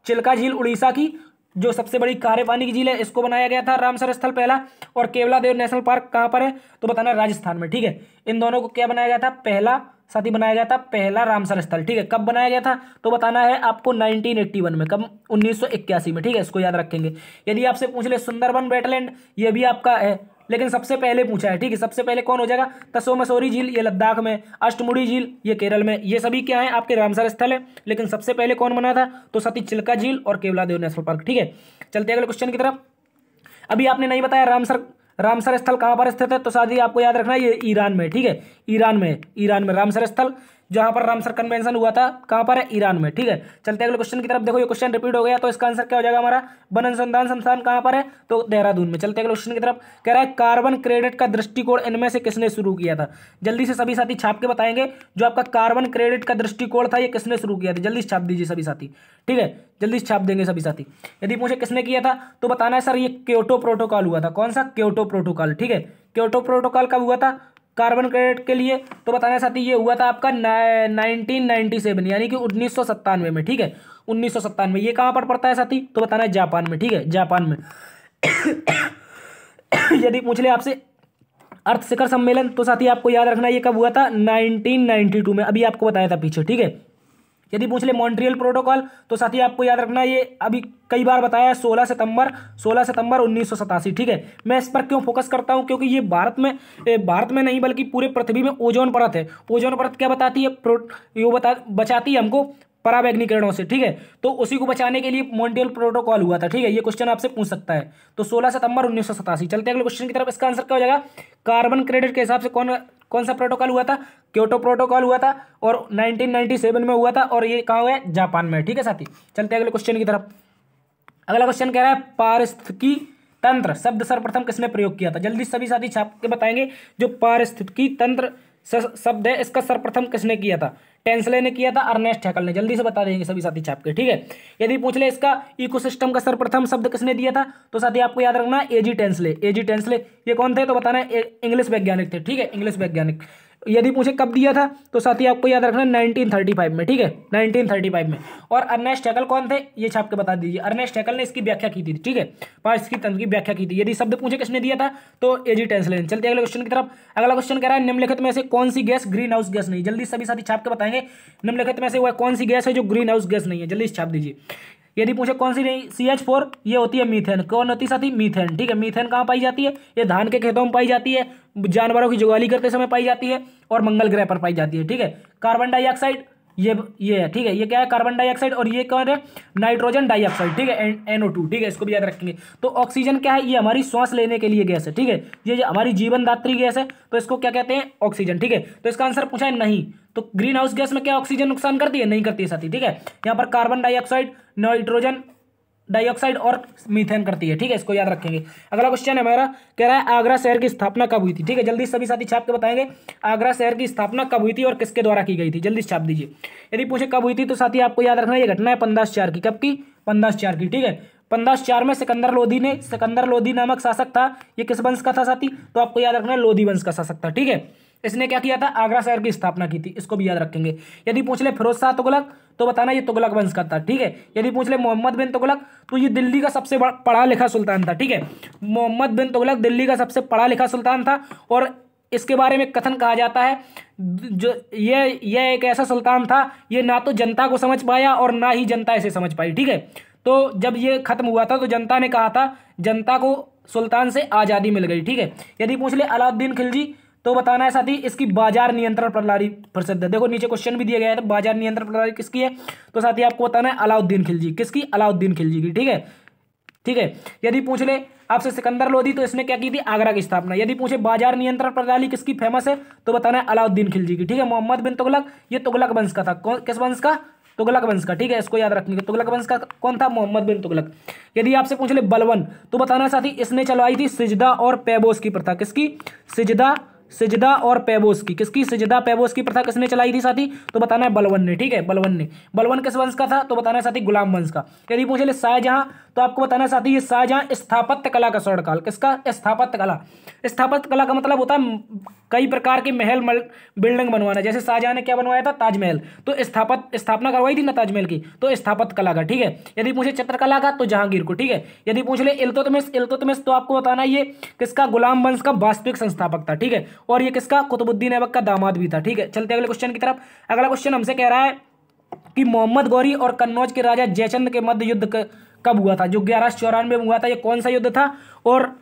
Speaker 1: चिल्का झील उड़ीसा की जो सबसे बड़ी खारे पानी की झील है, इसको बनाया गया था रामसर स्थल पहला, और केवलादेव नेशनल पार्क कहाँ पर है, तो बताना राजस्थान में। ठीक है, इन दोनों को क्या बनाया गया था, पहला साथी बनाया गया था पहला रामसर स्थल। ठीक है, कब बनाया गया था, तो बताना है आपको 1981 में, कब, 1981 में। ठीक है, इसको याद रखेंगे। यदि आपसे पूछ ले सुंदरबन वेटलैंड, ये भी आपका है, लेकिन सबसे पहले पूछा है। ठीक है, सबसे पहले कौन हो जाएगा, तसो मसूरी झील, ये लद्दाख में, अष्टमुड़ी झील ये केरल में, ये सभी क्या है आपके रामसर स्थल है। लेकिन सबसे पहले कौन बना था, तो सती चिल्का झील और केवलादेव नेशनल पार्क। ठीक है, चलते अगले क्वेश्चन की तरफ। अभी आपने नहीं बताया रामसर स्थल कहाँ पर स्थित है, तो साथ ही आपको याद रखना है ये ईरान में। ठीक है, ईरान में रामसर स्थल, जहां पर रामसर कन्वेंशन हुआ था, कहां पर है, ईरान में। ठीक है, चलते अगले क्वेश्चन की तरफ। देखो ये क्वेश्चन रिपीट हो गया, तो इसका आंसर क्या हो जाएगा हमारा, वन अनुसंधान संस्थान कहां पर है, तो देहरादून में। चलते अगले क्वेश्चन की तरफ। कह रहा है कार्बन क्रेडिट का दृष्टिकोण इनमें से किसने शुरू किया था, जल्दी से सभी साथी छाप के बताएंगे। जो आपका कार्बन क्रेडिट का दृष्टिकोण था, ये किसने शुरू किया था, जल्दी छाप दीजिए सभी साथी। ठीक है, जल्दी छाप देंगे सभी साथी। यदि पूछे किसने किया था, तो बताना है सर ये क्योटो प्रोटोकॉल हुआ था। कौन सा, क्योटो प्रोटोकॉल। ठीक है, क्योटो प्रोटोकॉल कब हुआ था कार्बन क्रेडिट के लिए, तो बताना है साथी ये हुआ था आपका 1997 यानी कि 1997 में। ठीक है, 1997 ये कहां पर पड़ता है साथी, तो बताना है जापान में। ठीक है, जापान में। यदि पूछ ले आपसे अर्थ शिखर सम्मेलन, तो साथी आपको याद रखना ये कब हुआ था, 1992 में, अभी आपको बताया था पीछे। ठीक है, यदि पूछ ले मॉन्ट्रियल प्रोटोकॉल तो साथी आपको याद रखना, ये अभी कई बार बताया है, 16 सितंबर 1987। ठीक है, मैं इस पर क्यों फोकस करता हूं, क्योंकि ये भारत में नहीं बल्कि पूरे पृथ्वी में ओजोन परत है। ओजोन परत क्या बताती है, बचाती है हमको पराबैंगनी किरणों से। ठीक है, तो उसी को बचाने के लिए मॉन्ट्रियल प्रोटोकॉल हुआ था। ठीक है, ये क्वेश्चन आपसे पूछ सकता है। तो 16 सितंबर 1987। चलते हैं अगले क्वेश्चन की तरफ। इसका आंसर क्या हो जाएगा, कार्बन क्रेडिट के हिसाब से कौन सा प्रोटोकॉल हुआ था, क्योटो प्रोटोकॉल हुआ था और 1997 में हुआ था, और ये कहाँ हुआ है, जापान में। ठीक है साथी, चलते हैं अगले क्वेश्चन की तरफ। अगला क्वेश्चन कह रहा है पारिस्थितिकी तंत्र शब्द सर्वप्रथम किसने प्रयोग किया था। जल्दी सभी साथी छाप के बताएंगे। जो पारिस्थितिकी तंत्र शब्द है इसका सर्वप्रथम किसने किया था, टेंसले ने किया था, अर्नेस्ट हैकल ने। जल्दी से बता देंगे सभी साथी छाप के। ठीक है, यदि पूछ ले इसका इकोसिस्टम का सर्वप्रथम शब्द किसने दिया था, तो साथी आपको याद रखना एजी टेंसले। एजी टेंसले ये कौन थे, तो बताना इंग्लिश वैज्ञानिक थे। ठीक है, इंग्लिश वैज्ञानिक। यदि पूछे कब दिया था, तो साथी आपको याद रखना 1935 में। ठीक है, 1935 में। और अर्नेस्ट हैकल कौन थे, ये छाप के बता दीजिए। अर्नेस्ट हैकल ने इसकी व्याख्या की थी। ठीक है, पारिस्थितिकी तंत्र की व्याख्या की थी। यदि शब्द पूछे किसने दिया था, तो एजी टेंसले ने। चलते अगले क्वेश्चन की तरफ। अगला क्वेश्चन कह रहा है निम्नलिखित में से कौन सी गैस ग्रीन हाउस गैस नहीं। जल्दी सभी साथी छाप के बताएंगे निम्नलिखित में से वह कौन सी गैस है जो ग्रीन हाउस गैस नहीं है। जल्दी छाप दीजिए। यदि पूछे कौन सी नहीं, CH4 ये होती है मीथेन। कौन होती है साथी, मीथेन। ठीक है, मीथेन कहाँ पाई जाती है, ये धान के खेतों में पाई जाती है, जानवरों की जुगाली करते समय पाई जाती है, और मंगल ग्रह पर पाई जाती है। ठीक है, कार्बन डाइऑक्साइड ये है। ठीक है, ये क्या है, कार्बन डाइऑक्साइड, और ये कौन है, नाइट्रोजन डाइऑक्साइड। ठीक है, NO2। ठीक है, इसको भी याद रखेंगे। तो ऑक्सीजन क्या है, ये हमारी सांस लेने के लिए गैस है। ठीक है, ये हमारी जीवनदात्री गैस है, तो इसको क्या कहते हैं, ऑक्सीजन। ठीक है, तो इसका आंसर पूछा है नहीं। तो ग्रीन हाउस गैस में क्या ऑक्सीजन नुकसान करती है, नहीं करती है साथी। ठीक है, यहाँ पर कार्बन डाइऑक्साइड, नाइट्रोजन डाइऑक्साइड और मीथेन करती है। ठीक है, इसको याद रखेंगे। अगला क्वेश्चन है हमारा, कह रहा है आगरा शहर की स्थापना कब हुई थी। ठीक है, जल्दी सभी साथी छाप के बताएंगे आगरा शहर की स्थापना कब हुई थी और किसके द्वारा की गई थी। जल्दी छाप दीजिए। यदि पूछे कब हुई थी, तो साथी आपको याद रखना ये घटना है 15/4 की। कब की, 15/4 की। ठीक है, 15/4 में सिकंदर लोधी नामक शासक था। ये किस वंश का था साथी, तो आपको याद रखना लोधी वंश का शासक था। ठीक है, इसने क्या किया था, आगरा शहर की स्थापना की थी। इसको भी याद रखेंगे। यदि पूछ ले फिरोज शाह तुगलक, तो बताना ये तुगलक वंश का था। ठीक है, यदि पूछ ले मोहम्मद बिन तुगलक, तो ये दिल्ली का सबसे पढ़ा लिखा सुल्तान था। ठीक है, मोहम्मद बिन तुगलक दिल्ली का सबसे पढ़ा लिखा सुल्तान था, और इसके बारे में कथन कहा जाता है जो ये एक ऐसा सुल्तान था, ये ना तो जनता को समझ पाया और ना ही जनता इसे समझ पाई। ठीक है, तो जब ये खत्म हुआ था तो जनता ने कहा था, जनता को सुल्तान से आज़ादी मिल गई। ठीक है, यदि पूछ ले अलाउद्दीन खिलजी, तो बताना है साथी इसकी बाजार नियंत्रण प्रणाली प्रसिद्ध है। देखो नीचे क्वेश्चन भी दिया गया है, तो बाजार नियंत्रण प्रणाली किसकी है, तो साथी आपको बताना है अलाउद्दीन खिलजी। किसकी, अलाउद्दीन खिलजी की। ठीक है, ठीक है। यदि पूछ ले आपसे सिकंदर लोधी, तो इसने क्या की थी, आगरा की स्थापना। यदि पूछे बाजार नियंत्रण प्रणाली किसकी फेमस है, तो बताना है अलाउद्दीन खिलजी की। ठीक है, मोहम्मद बिन तुगलक ये तुगलक वंश का था। किस वंश का, तुगलक वंश का। ठीक है, इसको याद रखेंगे। तुगलक वंश का कौन था, मोहम्मद बिन तुगलक। यदि आपसे पूछ ले बलवन, तो बताना साथी इसने चलवाई थी सिजदा और पैबोस की प्रथा। किसकी, सिजदा और पैबोस की। किसकी, सिजदा पैबोस की प्रथा किसने चलाई थी साथी, तो बताना है बलवन ने। ठीक है, बलवन ने। बलवन किस वंश का था, तो बताना है साथी गुलाम वंश का। यदि पूछे ले शाहजहां, तो आपको बताना है साथी ये शाहजहां स्थापत्य कला का स्वर्णकाल। किसका, स्थापत्य कला। स्थापत्य कला का मतलब होता है कई प्रकार के महल बिल्डिंग बनवाना। जैसे शाहजहां ने क्या बनवाया था, ताजमहल, तो स्थापना करवाई थी ना ताजमहल की, तो स्थापत्य कला का। ठीक है, यदि पूछे चित्रकला का, तो जहांगीर को। ठीक है, यदि पूछ ले इल्तुतमिश, तो आपको बताना ये किसका, गुलाम वंश का वास्तविक संस्थापक था। ठीक है, और ये किसका, कुतुबुद्दीन ऐबक का दामाद भी था। ठीक है, चलते अगले क्वेश्चन की तरफ। अगला क्वेश्चन हमसे कह रहा है कि मोहम्मद गौरी और कन्नौज के राजा जयचंद के मध्य युद्ध कब हुआ था, जो 1194 में हुआ था। ये कौन सा युद्ध था और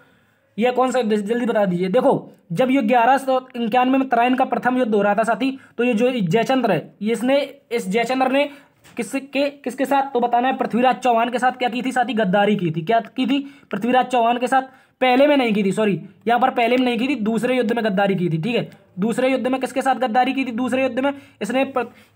Speaker 1: यह कौन सा, जल्दी बता दीजिए। देखो जब ये 1191 में तराइन का प्रथम युद्ध हो रहा था साथी, तो ये जो जयचंद्र है, इस जयचंद्र ने किसके साथ, तो बताना है पृथ्वीराज चौहान के साथ क्या की थी साथी, गद्दारी की थी। क्या की थी, पृथ्वीराज चौहान के साथ पहले में नहीं की थी, सॉरी यहाँ पर पहले में नहीं की थी, दूसरे युद्ध में गद्दारी की थी। ठीक है, दूसरे युद्ध में किसके साथ गद्दारी की थी, दूसरे युद्ध में इसने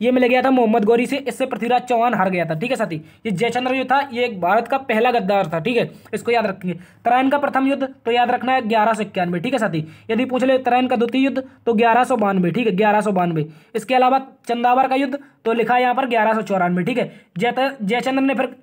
Speaker 1: ये मिल गया था मोहम्मद गौरी से, इससे पृथ्वीराज चौहान हार गया था। ठीक है साथी, ये जयचंद्र जो था ये एक भारत का पहला गद्दार था। ठीक है, इसको याद रखेंगे। तराइन का प्रथम युद्ध तो याद रखना है 1191। ठीक है साथी, यदि पूछ ले तराइन का द्वितीय युद्ध, तो 1192। ठीक है, 1192। इसके अलावा चंदावर का युद्ध तो लिखा है यहाँ पर 1194। ठीक है, जयचंद्र ने फिर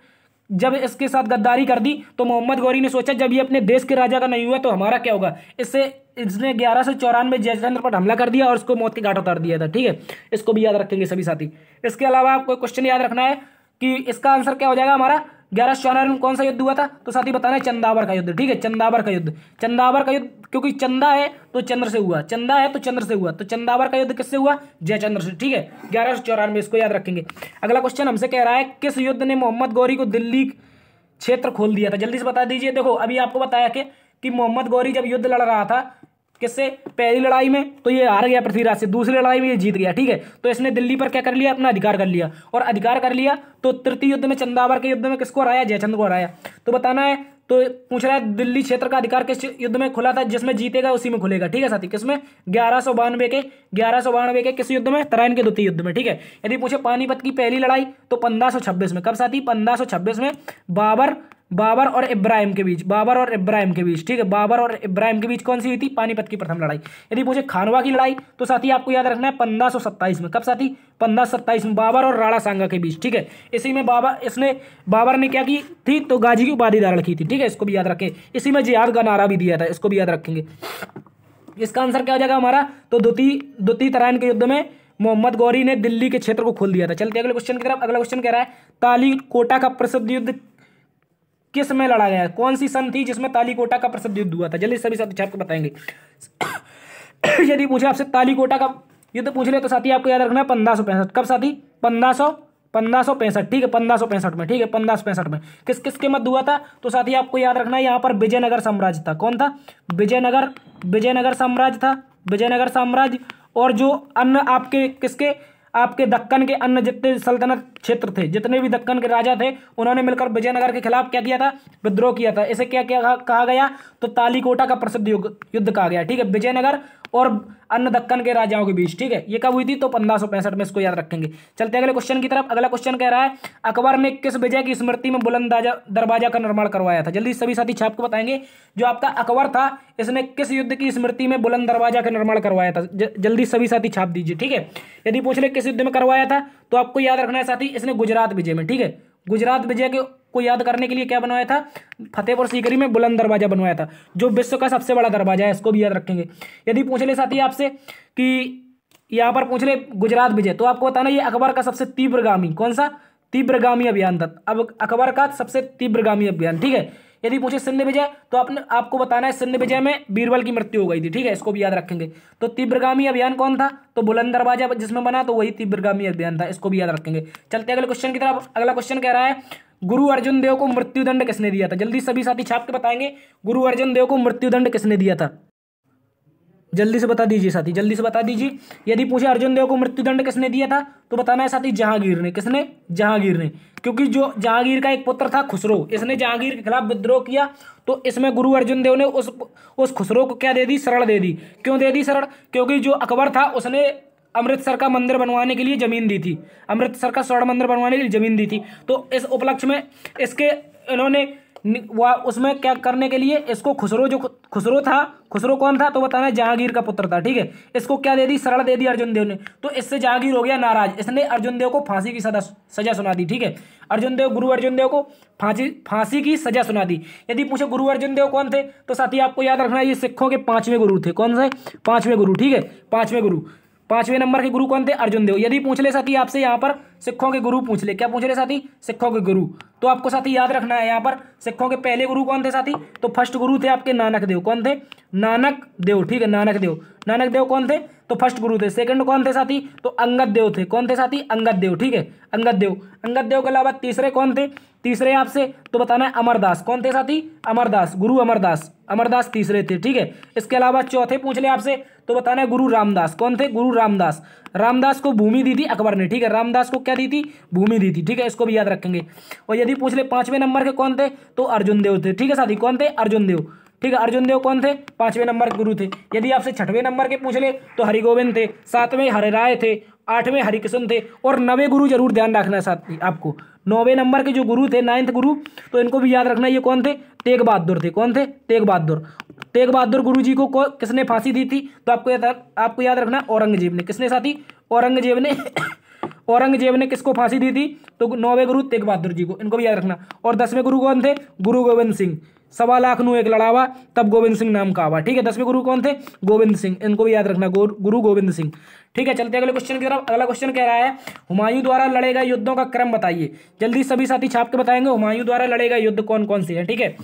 Speaker 1: जब इसके साथ गद्दारी कर दी, तो मोहम्मद गौरी ने सोचा जब ये अपने देश के राजा का नहीं हुआ तो हमारा क्या होगा, इसने 1194 जयचंद्र पर हमला कर दिया और उसको मौत के घाट उतार दिया था। ठीक है, इसको भी याद रखेंगे सभी साथी। इसके अलावा आपको क्वेश्चन याद रखना है कि इसका आंसर क्या हो जाएगा हमारा, 1194 में कौन सा युद्ध हुआ था? तो साथी बताना है चंदावर का युद्ध, ठीक है, चंदावर का युद्ध। चंदावर का युद्ध क्योंकि चंदा है तो चंद्र से हुआ, चंदा है तो चंद्र से हुआ, तो चंदावर का युद्ध किससे हुआ? जयचंद्र से, ठीक है, 1194, इसको याद रखेंगे। अगला क्वेश्चन हमसे कह रहा है किस युद्ध ने मोहम्मद गौरी को दिल्ली क्षेत्र खोल दिया था? जल्दी से बता दीजिए। देखो अभी आपको बताया कि मोहम्मद गौरी जब युद्ध लड़ रहा था किससे? पहली लड़ाई में तो ये हार गया पृथ्वीराज से, दूसरी लड़ाई में ये जीत गया, ठीक है, तो इसने दिल्ली पर क्या कर लिया? अपना अधिकार कर लिया, और अधिकार कर लिया तो तृतीय युद्ध में चंदावर के युद्ध में किसको हराया? जयचंद्र को हराया। तो बताना है, तो पूछ रहा है दिल्ली क्षेत्र का अधिकार किस युद्ध में खुला था? जिसमें जीतेगा उसी में खुलेगा, ठीक है साथी, किसमें? 1192 के किस युद्ध में? तराइन के द्वितीय युद्ध में, ठीक है। यदि पूछे पानीपत की पहली लड़ाई तो 1526 में, कब साथी? 1526 में बाबर और इब्राहिम के बीच, बाबर और इब्राहिम के बीच, ठीक है, बाबर और इब्राहिम के बीच कौन सी हुई थी? पानीपत की प्रथम लड़ाई। यदि पूछे खानवा की लड़ाई तो साथी आपको याद रखना है 1527 में, कब साथी? 1527 में बाबर और राणा सांगा के बीच, ठीक है। इसी में बाबर ने क्या की थी? तो गाजी की उपाधि धारण की थी, ठीक है, इसको भी याद रखें। इसी में जिहाद का नारा भी दिया था, इसको भी याद रखेंगे। इसका आंसर क्या हो जाएगा हमारा? तो द्वितीय तराइन के युद्ध में मोहम्मद गौरी ने दिल्ली के क्षेत्र को खोल दिया था। चलते अगले क्वेश्चन की तरफ। अगला क्वेश्चन कह रहा है तालीकोटा का प्रसिद्ध युद्ध किस में लड़ा गया? कौन सी सन थी जिसमें तालीकोटा का प्रसिद्ध युद्ध हुआ था? जल्दी सभी साथी आपको बताएंगे। यदि पूछे आपसे तालीकोटा का युद्ध पूछ ले तो साथी आपको याद रखना है 1565, कब साथी? 1565, ठीक है, 1565 में, ठीक है, 1565 में किस किस के मध्य हुआ था? तो साथी आपको याद रखना है यहाँ पर विजयनगर साम्राज्य था। कौन था? विजयनगर साम्राज्य था, विजयनगर साम्राज्य। और जो अन्य आपके दक्कन के अन्य जितने सल्तनत क्षेत्र थे, जितने भी दक्कन के राजा थे, उन्होंने मिलकर विजयनगर के खिलाफ क्या किया था? विद्रोह किया था। इसे क्या क्या कहा गया? तो तालीकोटा का प्रसिद्ध युद्ध कहा गया, ठीक है, विजयनगर और अन्य दक्कन के राजाओं के बीच, ठीक है। ये कब हुई थी? तो 1565 में, इसको याद रखेंगे। चलते अगले क्वेश्चन की तरफ। अगला क्वेश्चन कह रहा है अकबर ने किस विजय की स्मृति में बुलंद दरवाजा का निर्माण करवाया था? जल्दी सभी साथी छाप को बताएंगे। जो आपका अकबर था इसने किस युद्ध की स्मृति में बुलंद दरवाजा का निर्माण करवाया था? जल्दी सभी साथी छाप दीजिए, ठीक है। यदि पूछ ले किस युद्ध में करवाया था तो आपको याद रखना है साथी, इसने गुजरात विजय में, ठीक है, गुजरात विजय को याद करने के लिए क्या बनवाया था? फतेहपुर सीकरी में बुलंद दरवाजा बनवाया था, जो विश्व का सबसे बड़ा दरवाजा है, इसको भी याद रखेंगे। यदि पूछ ले साथी आपसे कि यहाँ पर पूछ ले गुजरात विजय, तो आपको बताना ये अकबर का सबसे तीव्रगामी, कौन सा? तीव्रगामी अभियान था। अब अकबर का सबसे तीव्रगामी अभियान, ठीक है। यदि पूछे सिंध विजय तो आपको बताना है सिंध विजय में बीरबल की मृत्यु हो गई थी, ठीक है, इसको भी याद रखेंगे। तो तीव्रगामी अभियान कौन था? तो बुलंद दरवाजा जिसमें बना, तो वही तीव्रगामी अभियान था, इसको भी याद रखेंगे। चलते अगले क्वेश्चन की तरफ। अगला क्वेश्चन कह रहा है गुरु अर्जुन देव को मृत्युदंड किसने दिया था? जल्दी सभी साथी छाप के बताएंगे, गुरु अर्जुन देव को मृत्युदंड किसने दिया था? जल्दी से बता दीजिए साथी, जल्दी से बता दीजिए। यदि पूछे अर्जुन देव को मृत्युदंड किसने दिया था तो बताना है साथी जहांगीर ने। किसने? जहांगीर ने, क्योंकि जो जहांगीर का एक पुत्र था खुसरो, इसने जहांगीर के खिलाफ विद्रोह किया, तो इसमें गुरु अर्जुन देव ने उस खुसरो को क्या दे दी? शरण दे दी। क्यों दे दी शरण? क्योंकि जो अकबर था उसने अमृतसर का मंदिर बनवाने के लिए जमीन दी थी, अमृतसर का स्वर्ण मंदिर बनवाने के लिए जमीन दी थी। तो इस उपलक्ष्य में इन्होंने उसमें क्या करने के लिए इसको खुसरो था, खुसरो कौन था? तो बताना है जहांगीर का पुत्र था, ठीक है। इसको क्या दे दी? शरण दे दी अर्जुन देव ने। तो इससे जहांगीर हो गया नाराज, इसने अर्जुन देव को फांसी की सजा सुना दी, ठीक है। गुरु अर्जुन देव को फांसी की सजा सुना दी। यदि पूछे गुरु अर्जुन देव कौन थे तो साथी आपको याद रखना है ये सिखों के 5वें गुरु थे। कौन से? 5वें गुरु, ठीक है, 5वें गुरु। 5वें नंबर के गुरु कौन थे? अर्जुन देव। यदि पूछ ले साथी आपसे यहाँ पर सिखों के गुरु पूछ ले, क्या पूछ ले साथी? सिखों के गुरु। तो आपको साथी याद रखना है यहाँ पर सिखों के पहले गुरु कौन थे साथी? तो फर्स्ट गुरु थे आपके नानक देव। कौन थे? नानक देव, ठीक है, नानक देव। नानक देव कौन थे? तो फर्स्ट गुरु थे। सेकंड कौन थे साथी? तो अंगद देव थे। कौन थे साथी? अंगद देव, ठीक है, अंगद देव। अंगद देव के अलावा तीसरे कौन थे? तीसरे आपसे तो बताना है अमरदास। कौन थे साथी? अमरदास, गुरु अमरदास। अमरदास तीसरे थे, ठीक है। इसके अलावा चौथे पूछ ले आपसे तो बताना है गुरु रामदास। कौन थे? गुरु रामदास। रामदास को भूमि दी थी अकबर ने, ठीक है, रामदास को क्या दी थी? भूमि दी थी, ठीक है, इसको भी याद रखेंगे। और यदि पूछ ले 5वें नंबर के कौन थे तो अर्जुन देव थे, ठीक है साथी। कौन थे? अर्जुन देव, ठीक है, अर्जुन देव कौन थे? 5वें नंबर के गुरु थे। यदि आपसे 6वें नंबर के पूछ ले तो हरिगोविंद थे, 7वें हरिराय थे, 8वें हरिकिशन थे, और 9वें गुरु जरूर ध्यान रखना साथी आपको। 9वें नंबर के जो गुरु थे, 9th गुरु, तो इनको भी याद रखना, ये कौन थे? तेग बहादुर थे। कौन थे? तेग बहादुर। तेग बहादुर गुरु जी को किसने फांसी दी थी? तो आपको याद रखना औरंगजेब ने। किसने साथी? औरंगजेब ने। औरंगजेब ने किसको फांसी दी थी? तो 9वें गुरु तेग बहादुर जी को, इनको भी याद रखना। और 10वें गुरु कौन थे? गुरु गोविंद सिंह। 1.25 लाख एक लड़ावा तब गोविंद सिंह नाम का आवा, ठीक है। 10वें गुरु कौन थे? गोविंद सिंह, इनको भी याद रखना, गुरु गोविंद सिंह, ठीक है, चलते हैं अगले क्वेश्चन की तरफ। अगला क्वेश्चन कह रहा है हुमायूं द्वारा लड़े गए युद्धों का क्रम बताइए। जल्दी सभी साथी छाप के बताएंगे हुमायूं द्वारा लड़े गए युद्ध कौन कौन से हैं। ठीक है,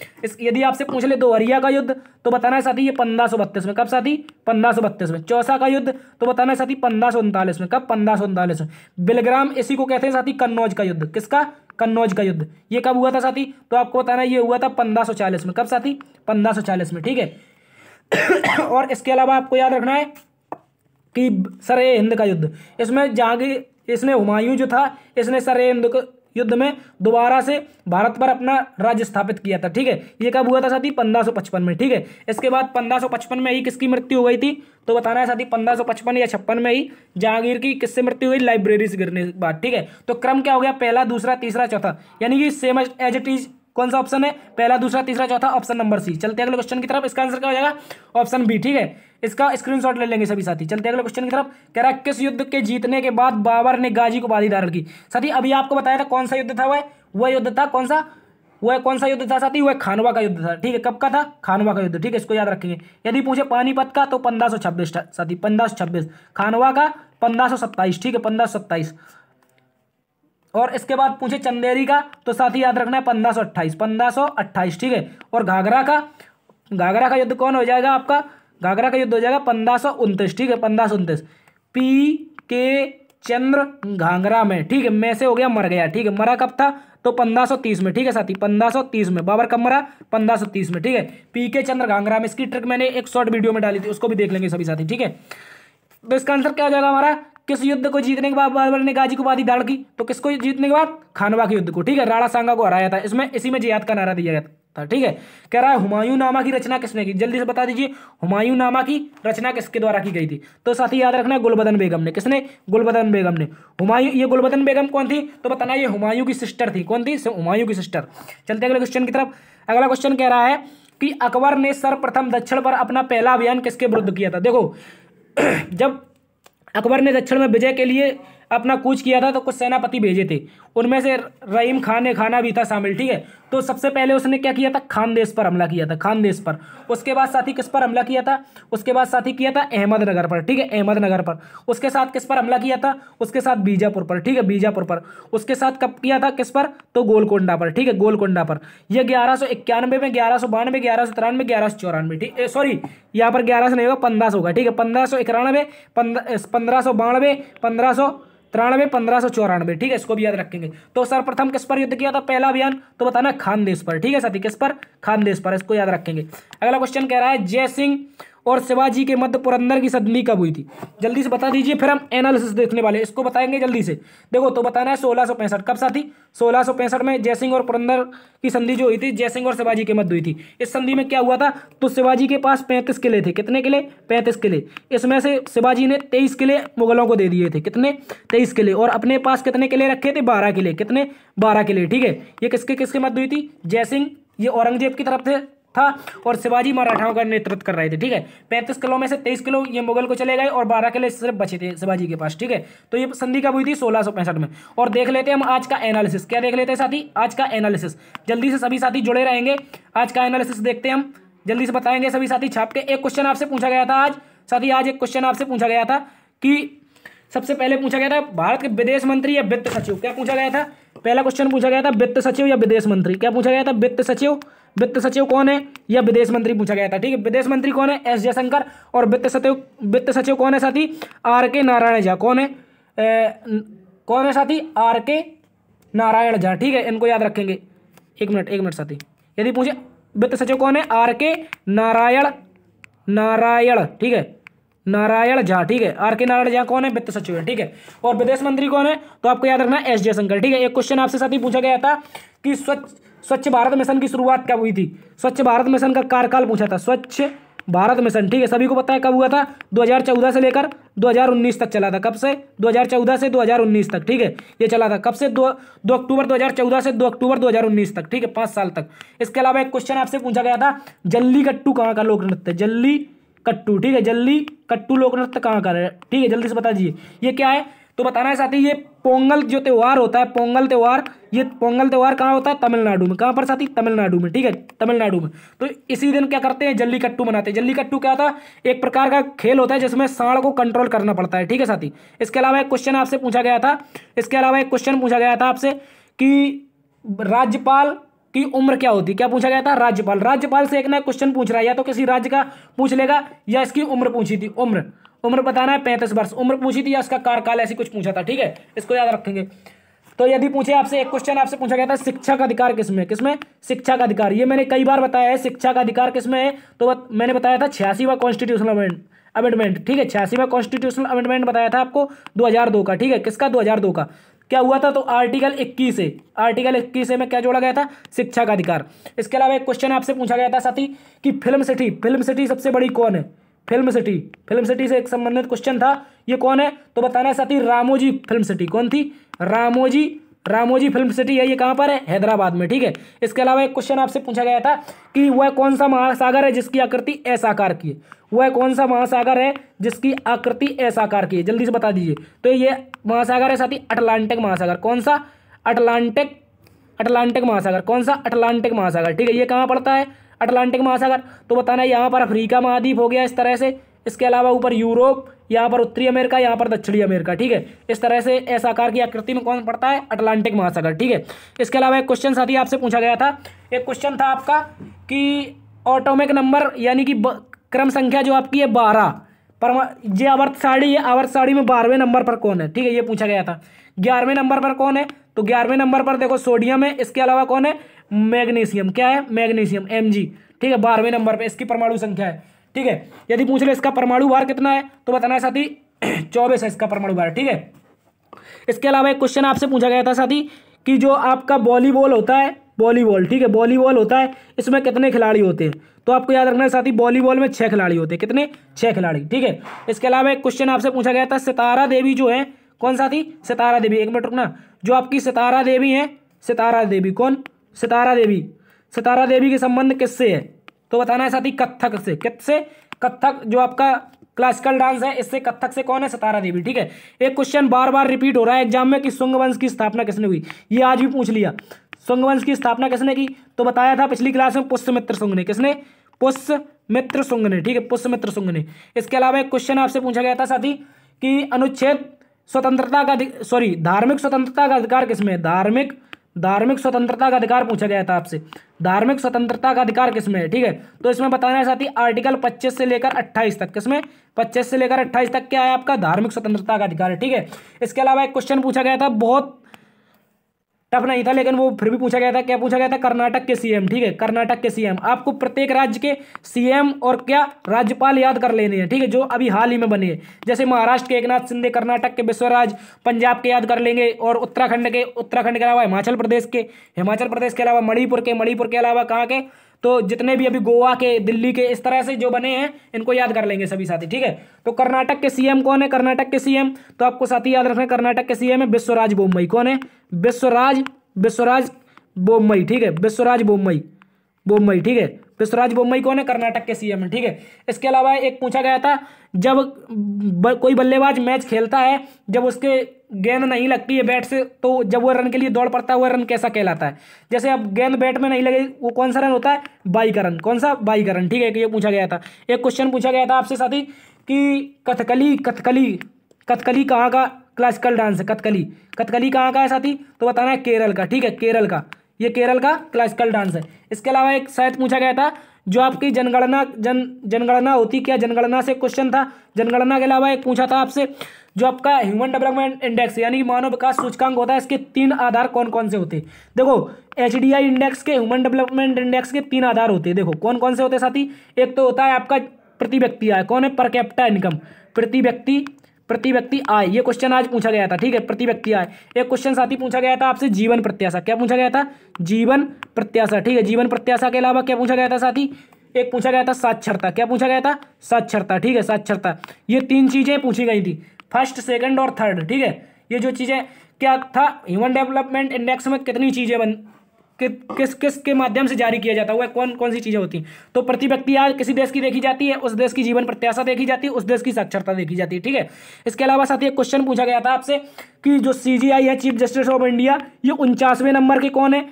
Speaker 1: यदि आपसे पूछ ले दोहरिया का युद्ध तो बताना है साथी ये 1532 में। कब साथी? 1532 में। चौसा का युद्ध तो बताना है साथी 1539 में। कब? 1539 में। बिलग्राम इसी को कहते हैं साथी कन्नौज का युद्ध। किसका? कन्नौज का युद्ध। ये कब हुआ था साथी? तो आपको बताना है ये हुआ था 1540 में। कब साथी? 1540 में। ठीक है और इसके अलावा आपको याद रखना है कि सरे हिंद का युद्ध, इसमें जहांगीर इसने हुमायूं जो था इसने सरे हिंद युद्ध में दोबारा से भारत पर अपना राज्य स्थापित किया था। ठीक है, ये कब हुआ था साथी? 1555 में। ठीक है, इसके बाद 1555 में ही किसकी मृत्यु हो गई थी? तो बताना है साथी 1555 या 56 में ही जहांगीर की किससे मृत्यु हुई? लाइब्रेरी से गिरने के बाद। ठीक है, तो क्रम क्या हो गया? पहला, दूसरा, तीसरा, चौथा, यानी कि सेम एज इट इज। कौन सा ऑप्शन है? पहला, दूसरा, तीसरा, चौथा, ऑप्शन नंबर सी। चलते हैं अगले क्वेश्चन की तरफ। इसका आंसर क्या हो जाएगा? Option B. ठीक है, इसका स्क्रीनशॉट ले लेंगे सभी साथी। चलते हैं अगले क्वेश्चन की तरफ। कह रहा है किस युद्ध के जीतने के बाद बाबर ने गाजी को उपाधि धारण की। साथी अभी आपको बताया था कौन सा युद्ध था, वह युद्ध था कौन सा? वह कौन सा युद्ध था साथी? वह खानवा का युद्ध था। ठीक है, कब का था? खानवा का युद्ध। ठीक है, इसको याद रखेंगे। यदि पूछे पानीपत का तो 1526 साथी, 1526। खानवा का 1527। ठीक है, 1527। और इसके बाद पूछे चंदेरी का तो साथी याद रखना है 1528, 1528। ठीक है, और घाघरा का युद्ध कौन हो जाएगा आपका? घाघरा का युद्ध हो जाएगा 1529। ठीक है, 1529। पी के चंद्र घाघरा में। ठीक है, में से हो गया मर गया। ठीक है, मरा कब था? तो 1530 में। ठीक है साथी, 1530 में। बाबर कब मरा? 1530 में। ठीक है, पी के चंद्र घाघरा में। इसकी ट्रिक मैंने एक शॉर्ट वीडियो में डाली थी, उसको भी देख लेंगे सभी साथी। ठीक है, तो इसका आंसर क्या हो जाएगा हमारा? किस युद्ध को जीतने के बाद बाबर ने गाजी को उपाधि धारण की? तो किसको जीतने के बाद? खानवा के युद्ध को। ठीक है, राणा सांगा को हराया था। इसी में जिहाद का नारा दिया गया था। ठीक है, कह रहा है हुमायूं नामा की रचना किसने की? जल्दी से बता दीजिए हुमायूं नामा की रचना किसके द्वारा की गई थी? तो साथी याद रखना है गुलबदन बेगम ने। किसने? गुलबदन बेगम ने। हुमायूं, ये गुलबदन बेगम कौन थी? तो बताना ये हुमायूं की सिस्टर थी। कौन थी? हुमायूं की सिस्टर। चलते अगले क्वेश्चन की तरफ। अगला क्वेश्चन कह रहा है कि अकबर ने सर्वप्रथम दक्षिण पर अपना पहला अभियान किसके विरुद्ध किया था? देखो जब अकबर ने दक्षिण में विजय के लिए अपना कूच किया था तो कुछ सेनापति भेजे थे, उनमें से रहीम खान खाना भी था शामिल। ठीक है, तो सबसे पहले उसने क्या किया था? खानदेश पर हमला किया था, खानदेश पर। उसके बाद साथी किस पर हमला किया था? उसके बाद साथी किया था अहमदनगर पर। ठीक है, अहमदनगर पर। उसके साथ किस पर हमला किया था? उसके साथ बीजापुर पर। ठीक है, बीजापुर पर। उसके साथ कब किया था? किस पर? तो गोलकोंडा पर। ठीक है, गोलकोंडा पर। यह 1191 में, 1192, 1193, 1194। ठीक है, सॉरी यहाँ पर 1100 नहीं होगा, 1500 होगा। ठीक है, 1591, 1592, 1593, 1594। ठीक है, इसको भी याद रखेंगे। तो सर्वप्रथम किस पर युद्ध किया था पहला अभियान? तो बताना खानदेश पर। ठीक है साथी, किस पर? खानदेश पर। इसको याद रखेंगे। अगला क्वेश्चन कह रहा है जय सिंह और शिवाजी के मध्य पुरंदर की संधि कब हुई थी? जल्दी से बता दीजिए, फिर हम एनालिसिस देखने वाले इसको बताएंगे जल्दी से। देखो तो बताना है 1665। कब साथी? 1665 में जय सिंह और पुरंदर की संधि जो हुई थी जय सिंह और शिवाजी के मध्य हुई थी। इस संधि में क्या हुआ था? तो शिवाजी के पास 35 किले थे। कितने किले? 35 किले। इसमें से शिवाजी ने 23 किले मुगलों को दे दिए थे। कितने? 23 किले। और अपने पास कितने किले रखे थे? 12 किले। कितने? 12 किले। ठीक है, ये किसके किसके मध्य हुई थी? जय सिंह ये औरंगजेब की तरफ था और शिवाजी मराठाओं का नेतृत्व कर रहे थे। ठीक है, 35 किलो में से 23 किलो ये मुगल को चले गए और 12 किले सिर्फ बचे थे शिवाजी के पास। ठीक है, तो ये संधि कब हुई थी? 1665 में। और देख लेते हैं हम आज का एनालिसिस। क्या देख लेते हैं साथी? आज का एनालिसिस। जल्दी से सभी साथी जुड़े रहेंगे। आज का एनालिसिस देखते हैं हम, जल्दी से बताएंगे सभी साथी छाप के। एक क्वेश्चन आपसे पूछा गया था आज साथी, आज एक क्वेश्चन आपसे पूछा गया था कि सबसे पहले पूछा गया था भारत के विदेश मंत्री या वित्त सचिव। क्या पूछा गया था? पहला क्वेश्चन पूछा गया था वित्त सचिव या विदेश मंत्री। क्या पूछा गया था? वित्त सचिव। वित्त सचिव कौन है या विदेश मंत्री पूछा गया था। ठीक है, विदेश मंत्री कौन है? एस जयशंकर। और वित्त सचिव कौन है साथी? आर के नारायण झा। कौन है? कौन है साथी? आर के नारायण झा। ठीक है, इनको याद रखेंगे। एक मिनट साथी, यदि पूछे वित्त सचिव कौन है? आर के नारायण। ठीक है, नारायण झा। ठीक है, आर के नारायण झा कौन है? वित्त सचिव है। ठीक है, और विदेश मंत्री कौन है? तो आपको याद रखना है एस जयशंकर। ठीक है, एक क्वेश्चन आपसे साथी पूछा गया था कि स्वच्छ भारत मिशन की शुरुआत कब हुई थी? स्वच्छ भारत मिशन का कार्यकाल पूछा था। स्वच्छ भारत मिशन, ठीक है, सभी को पता है कब हुआ था? 2014 से लेकर 2019 तक चला था। कब से? 2014 से 2019 तक। ठीक है, ये चला था कब से? 2 अक्टूबर 2014 से 2 अक्टूबर 2019 तक। ठीक है, 5 साल तक। इसके अलावा एक क्वेश्चन आपसे पूछा गया था जल्लीकट्टू कहाँ का लोक नृत्य? जल्लीकट्टू। ठीक है, जल्लीकट्टू लोक नृत्य कहाँ का है? ठीक है, जल्दी से बता दीजिए। ये क्या है? तो बताना है साथी, ये पोंगल जो त्यौहार होता है, पोंगल त्यौहार, ये पोंगल त्यौहार कहाँ होता है? तमिलनाडु में। कहाँ पर साथी? तमिलनाडु में, ठीक है, तमिलनाडु में। तो इसी दिन क्या करते हैं? जल्लीकट्टू मनाते हैं। जल्लीकट्टू क्या होता है? एक प्रकार का खेल होता है जिसमें सांड को कंट्रोल करना पड़ता है, ठीक है साथी। इसके अलावा एक क्वेश्चन आपसे पूछा गया था, इसके अलावा एक क्वेश्चन पूछा गया था आपसे कि राज्यपाल की उम्र क्या होती है? क्या पूछा गया था? राज्यपाल। राज्यपाल से एक ना क्वेश्चन पूछ रहा है, या तो किसी राज्य का पूछ लेगा या इसकी उम्र पूछी थी। उम्र बताना है 35 वर्ष उम्र पूछी थी, या इसका कार्यकाल ऐसी कुछ पूछा था, ठीक है, इसको याद रखेंगे। तो यदि पूछे आपसे एक क्वेश्चन आपसे पूछा गया था, शिक्षा का अधिकार किसमें? किसमें? शिक्षा का अधिकार। ये मैंने कई बार बताया है, शिक्षा का अधिकार किसमें है, तो मैंने बताया था 86वां कॉन्स्टिट्यूशनल अमेंडमेंट, ठीक है, 86वां कॉन्स्टिट्यूशनल अमेंडमेंट बताया था आपको 2002 का, ठीक है। किसका? 2002 का। क्या हुआ था? तो आर्टिकल 21 से, आर्टिकल 21 से में क्या जोड़ा गया था? शिक्षा का अधिकार। इसके अलावा एक क्वेश्चन आपसे पूछा गया था साथी कि फिल्म सिटी सबसे बड़ी कौन है? फिल्म सिटी से एक संबंधित क्वेश्चन था, ये कौन है? तो बताना है साथी, रामोजी फिल्म सिटी। कौन थी? रामोजी फिल्म सिटी है, ये कहाँ पर है? हैदराबाद में, ठीक है। इसके अलावा एक क्वेश्चन आपसे पूछा गया था कि वह कौन सा महासागर है जिसकी आकृति एस आकार की है? वह कौन सा महासागर है जिसकी आकृति एस आकार की है? जल्दी से बता दीजिए। तो ये महासागर है साथी अटलांटिक महासागर। कौन सा? अटलांटिक महासागर। कौन सा? अटलांटिक महासागर, ठीक है। ये कहाँ पड़ता है? अटलांटिक महासागर। तो बताना है यहाँ पर अफ्रीका महाद्वीप हो गया इस तरह से, इसके अलावा ऊपर यूरोप, यहाँ पर उत्तरी अमेरिका, यहाँ पर दक्षिणी अमेरिका, ठीक है। इस तरह से एस आकार की आकृति में कौन पड़ता है? अटलांटिक महासागर, ठीक है। इसके अलावा एक क्वेश्चन साथी आपसे पूछा गया था, एक क्वेश्चन था आपका कि ऑटोमिक नंबर यानी कि क्रम संख्या जो आपकी है 12 पर, ये आवर्त सारणी है, आवर्त सारणी में 12वें नंबर पर कौन है? ठीक है, ये पूछा गया था। 11वें नंबर पर कौन है? तो 11वें नंबर पर देखो सोडियम है, इसके अलावा कौन है? मैग्नीशियम। क्या है? मैग्नीशियम, Mg, ठीक है। 12वें नंबर पे इसकी परमाणु संख्या है, ठीक है। यदि पूछ ले इसका परमाणु भार कितना है, तो बताना है साथी 24 है इसका परमाणु भार, ठीक है। इसके अलावा एक क्वेश्चन आपसे पूछा गया था साथी कि जो आपका वॉलीबॉल होता है, वॉलीबॉल, ठीक है, वॉलीबॉल होता है, इसमें कितने खिलाड़ी होते हैं? तो आपको याद रखना है साथी, वॉलीबॉल में 6 खिलाड़ी होते हैं। कितने? 6 खिलाड़ी, ठीक है। इसके अलावा एक क्वेश्चन आपसे पूछा गया था, सितारा देवी जो है, कौन सा थी? सितारा देवी। एक मिनट रुकना, जो आपकी सितारा देवी है, सितारा देवी कौन? सितारा देवी के संबंध किससे है? तो बताना है साथी कथक से। किससे? कथक, जो आपका क्लासिकल डांस है, इससे कथक से कौन है? सितारा देवी, ठीक है। एक क्वेश्चन बार बार रिपीट हो रहा है एग्जाम में कि शुंग वंश की स्थापना किसने हुई? ये आज भी पूछ लिया, शुंग वंश की स्थापना किसने की? तो बताया था पिछली क्लास में पुष्यमित्र शुंग ने। किसने? पुष्यमित्र शुंग ने, ठीक है, पुष्यमित्र शुंग ने। इसके अलावा एक क्वेश्चन आपसे पूछा गया था साथी कि अनुच्छेद स्वतंत्रता का धार्मिक स्वतंत्रता का अधिकार किसमें? धार्मिक स्वतंत्रता का अधिकार पूछा गया था आपसे, धार्मिक स्वतंत्रता का अधिकार किसमें है? ठीक है, तो इसमें बताना है साथी आर्टिकल 25 से लेकर 28 तक। किसमें? 25 से लेकर 28 तक क्या है आपका? धार्मिक स्वतंत्रता का अधिकार है, ठीक है। इसके अलावा एक क्वेश्चन पूछा गया था, बहुत टफ नहीं था लेकिन वो फिर भी पूछा गया था। क्या पूछा गया था? कर्नाटक के सीएम, ठीक है, कर्नाटक के सीएम। आपको प्रत्येक राज्य के सीएम और क्या राज्यपाल याद कर लेने हैं, ठीक है, जो अभी हाल ही में बने हैं। जैसे महाराष्ट्र के एकनाथ शिंदे, कर्नाटक के विश्वराज, पंजाब के याद कर लेंगे, और उत्तराखंड के अलावा हिमाचल प्रदेश के अलावा मणिपुर के अलावा कहाँ के? तो जितने भी अभी गोवा के, दिल्ली के, इस तरह से जो बने हैं इनको याद कर लेंगे सभी साथी, ठीक है। तो कर्नाटक के सीएम कौन है? कर्नाटक के सीएम तो आपको साथी याद रखना है, कर्नाटक के सीएम है विश्वराज बोम्मई। कौन है? विश्वराज बोम्मई, ठीक है, विश्वराज बोम्मई, ठीक है। विश्वराज बोम्मई कौन है? कर्नाटक के सीएम है, ठीक है। इसके अलावा एक पूछा गया था, जब कोई बल्लेबाज मैच खेलता है, जब उसके गेंद नहीं लगती है बैट से, तो जब वो रन के लिए दौड़ पड़ता है, वो रन कैसा कहलाता है? जैसे अब गेंद बैट में नहीं लगे, वो कौन सा रन होता है? बाई का रन। कौन सा? बाई का रन, ठीक है, ये पूछा गया था। एक क्वेश्चन पूछा गया था आपसे साथी कि कथकली कहाँ का क्लासिकल डांस है? कथकली कहाँ का है साथी? तो बताना है केरल का, ठीक है, केरल का, ये केरल का क्लासिकल डांस है। इसके अलावा एक शायद पूछा गया था, जो आपकी जनगणना होती, क्या जनगणना से क्वेश्चन था? जनगणना के अलावा एक पूछा था आपसे, जो आपका ह्यूमन डेवलपमेंट इंडेक्स यानी कि मानव विकास सूचकांक होता है, इसके 3 आधार कौन कौन से होते हैं? देखो, HDI इंडेक्स के, ह्यूमन डेवलपमेंट इंडेक्स के 3 आधार होते हैं। देखो कौन कौन से होते हैं साथी? एक तो होता है आपका प्रति व्यक्ति आय। कौन है? पर कैपिटा इनकम, प्रति व्यक्ति आय। ये क्वेश्चन आज पूछा गया था, ठीक है, प्रति व्यक्ति आय। एक क्वेश्चन साथी पूछा गया था आपसे, जीवन प्रत्याशा। क्या पूछा गया था? जीवन प्रत्याशा, ठीक है। जीवन प्रत्याशा के अलावा क्या पूछा गया था साथी? एक पूछा गया था साक्षरता। क्या पूछा गया था? साक्षरता, ठीक है, साक्षरता। ये 3 चीजें पूछी गई थी, फर्स्ट, सेकंड और थर्ड, ठीक है। ये जो चीजें क्या था, ह्यूमन डेवलपमेंट इंडेक्स में कितनी चीजें किस किस के माध्यम से जारी किया जाता है, वह कौन कौन सी चीजें होती हैं। तो प्रति व्यक्ति आय किसी देश की देखी जाती है, उस देश की जीवन प्रत्याशा देखी जाती है, उस देश की साक्षरता देखी जाती है, ठीक है। इसके अलावा साथ ही एक क्वेश्चन पूछा गया था आपसे कि जो CJI है, चीफ जस्टिस ऑफ इंडिया, ये 49वें नंबर के कौन है,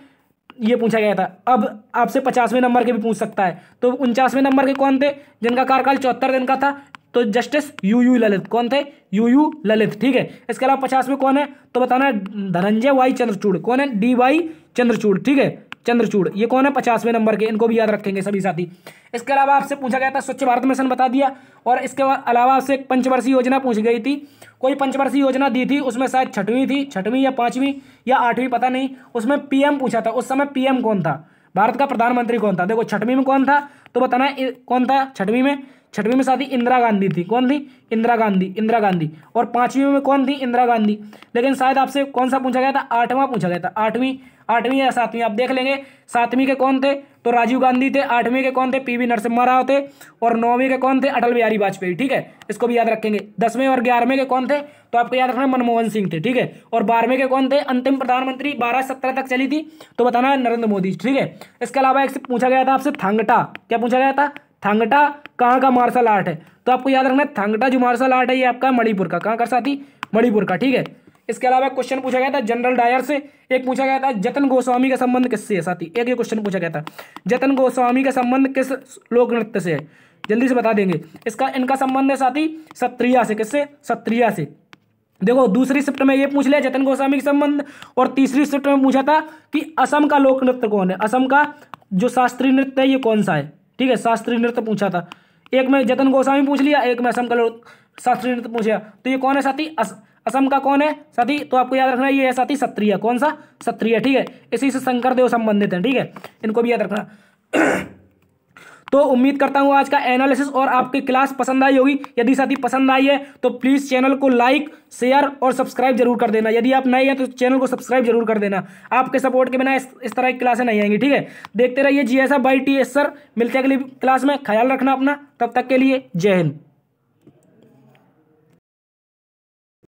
Speaker 1: ये पूछा गया था। अब आपसे 50वें नंबर के भी पूछ सकता है। तो 49वें नंबर के कौन थे, जिनका कार्यकाल 74 दिन का था, तो जस्टिस UU ललित। कौन थे, UU ललित, ठीक है। इसके अलावा 50वें कौन है, तो बताना है धनंजय वाई चंद्रचूड़। कौन है, DY चंद्रचूड़, ठीक है, चंद्रचूड़, ये कौन है 50वें नंबर के, इनको भी याद रखेंगे सभी साथी। इसके अलावा आपसे पूछा गया था स्वच्छ भारत मिशन बता दिया, और इसके अलावा आपसे एक पंचवर्षीय योजना पूछी गई थी, कोई पंचवर्षीय योजना दी थी, उसमें शायद छठवीं थी, छठवीं या पांचवीं या आठवीं पता नहीं, उसमें PM पूछा था। उस समय PM कौन था, भारत का प्रधानमंत्री कौन था। देखो छठवीं में कौन था, तो बताना है कौन था छठवीं में। छठवीं में साथी इंदिरा गांधी थी। कौन थी, इंदिरा गांधी। और पांचवीं में कौन थी, इंदिरा गांधी। लेकिन शायद आपसे कौन सा पूछा गया था, आठवां पूछा गया था, आठवीं या सातवीं, आप देख लेंगे। सातवीं के कौन थे, तो राजीव गांधी थे। आठवीं के कौन थे, PV नरसिम्हा राव थे। और 9वीं के कौन थे, अटल बिहारी वाजपेयी, ठीक है, इसको भी याद रखेंगे। 10वें और 11वें के कौन थे, तो आपको याद रखना मनमोहन सिंह थे, ठीक है। और 12वें के कौन थे, अंतिम प्रधानमंत्री 12 से 17 तक चली थी, तो बताना है नरेंद्र मोदी, ठीक है। इसके अलावा एक पूछा गया था आपसे थांगटा, क्या पूछा गया था, थांगटा कहाँ का मार्शल आर्ट है, तो आपको याद रखना है थांगटा जो मार्शल आर्ट है ये आपका मणिपुर का, कहाँ का साथी, मणिपुर का, ठीक है। इसके अलावा क्वेश्चन पूछा गया था जनरल डायर से, एक पूछा गया था जतन गोस्वामी का संबंध किससे है साथी, एक ये क्वेश्चन पूछा गया था, जतन गोस्वामी का संबंध किस लोक नृत्य से है, जल्दी से बता देंगे। इनका संबंध है साथी सत्रिया से, किससे, सत्रिया से। देखो दूसरी शिफ्ट में ये पूछ लिया जतन गोस्वामी के संबंध, और तीसरी शिफ्ट में पूछा था कि असम का लोक नृत्य कौन है, असम का जो शास्त्रीय नृत्य है ये कौन सा है, ठीक है, शास्त्रीय नृत्य पूछा था। एक में जतन गोस्वामी पूछ लिया, एक में असम का शास्त्रीय नृत्य पूछा, तो ये कौन है साथी, असम का कौन है साथी, तो आपको याद रखना ये है साथी सत्रिया, कौन सा, सत्रिया, ठीक है। इसी से शंकर देव संबंधित है, ठीक है, इनको भी याद रखना। तो उम्मीद करता हूँ आज का एनालिसिस और आपकी क्लास पसंद आई होगी। यदि साथी पसंद आई है तो प्लीज़ चैनल को लाइक, शेयर और सब्सक्राइब जरूर कर देना। यदि आप नए हैं तो चैनल को सब्सक्राइब जरूर कर देना। आपके सपोर्ट के बिना इस तरह की क्लासें नहीं आएंगी, ठीक है। देखते रहिए GSF by TS सर। मिलते हैं अगली क्लास में, ख्याल रखना अपना, तब तक के लिए जय हिंद।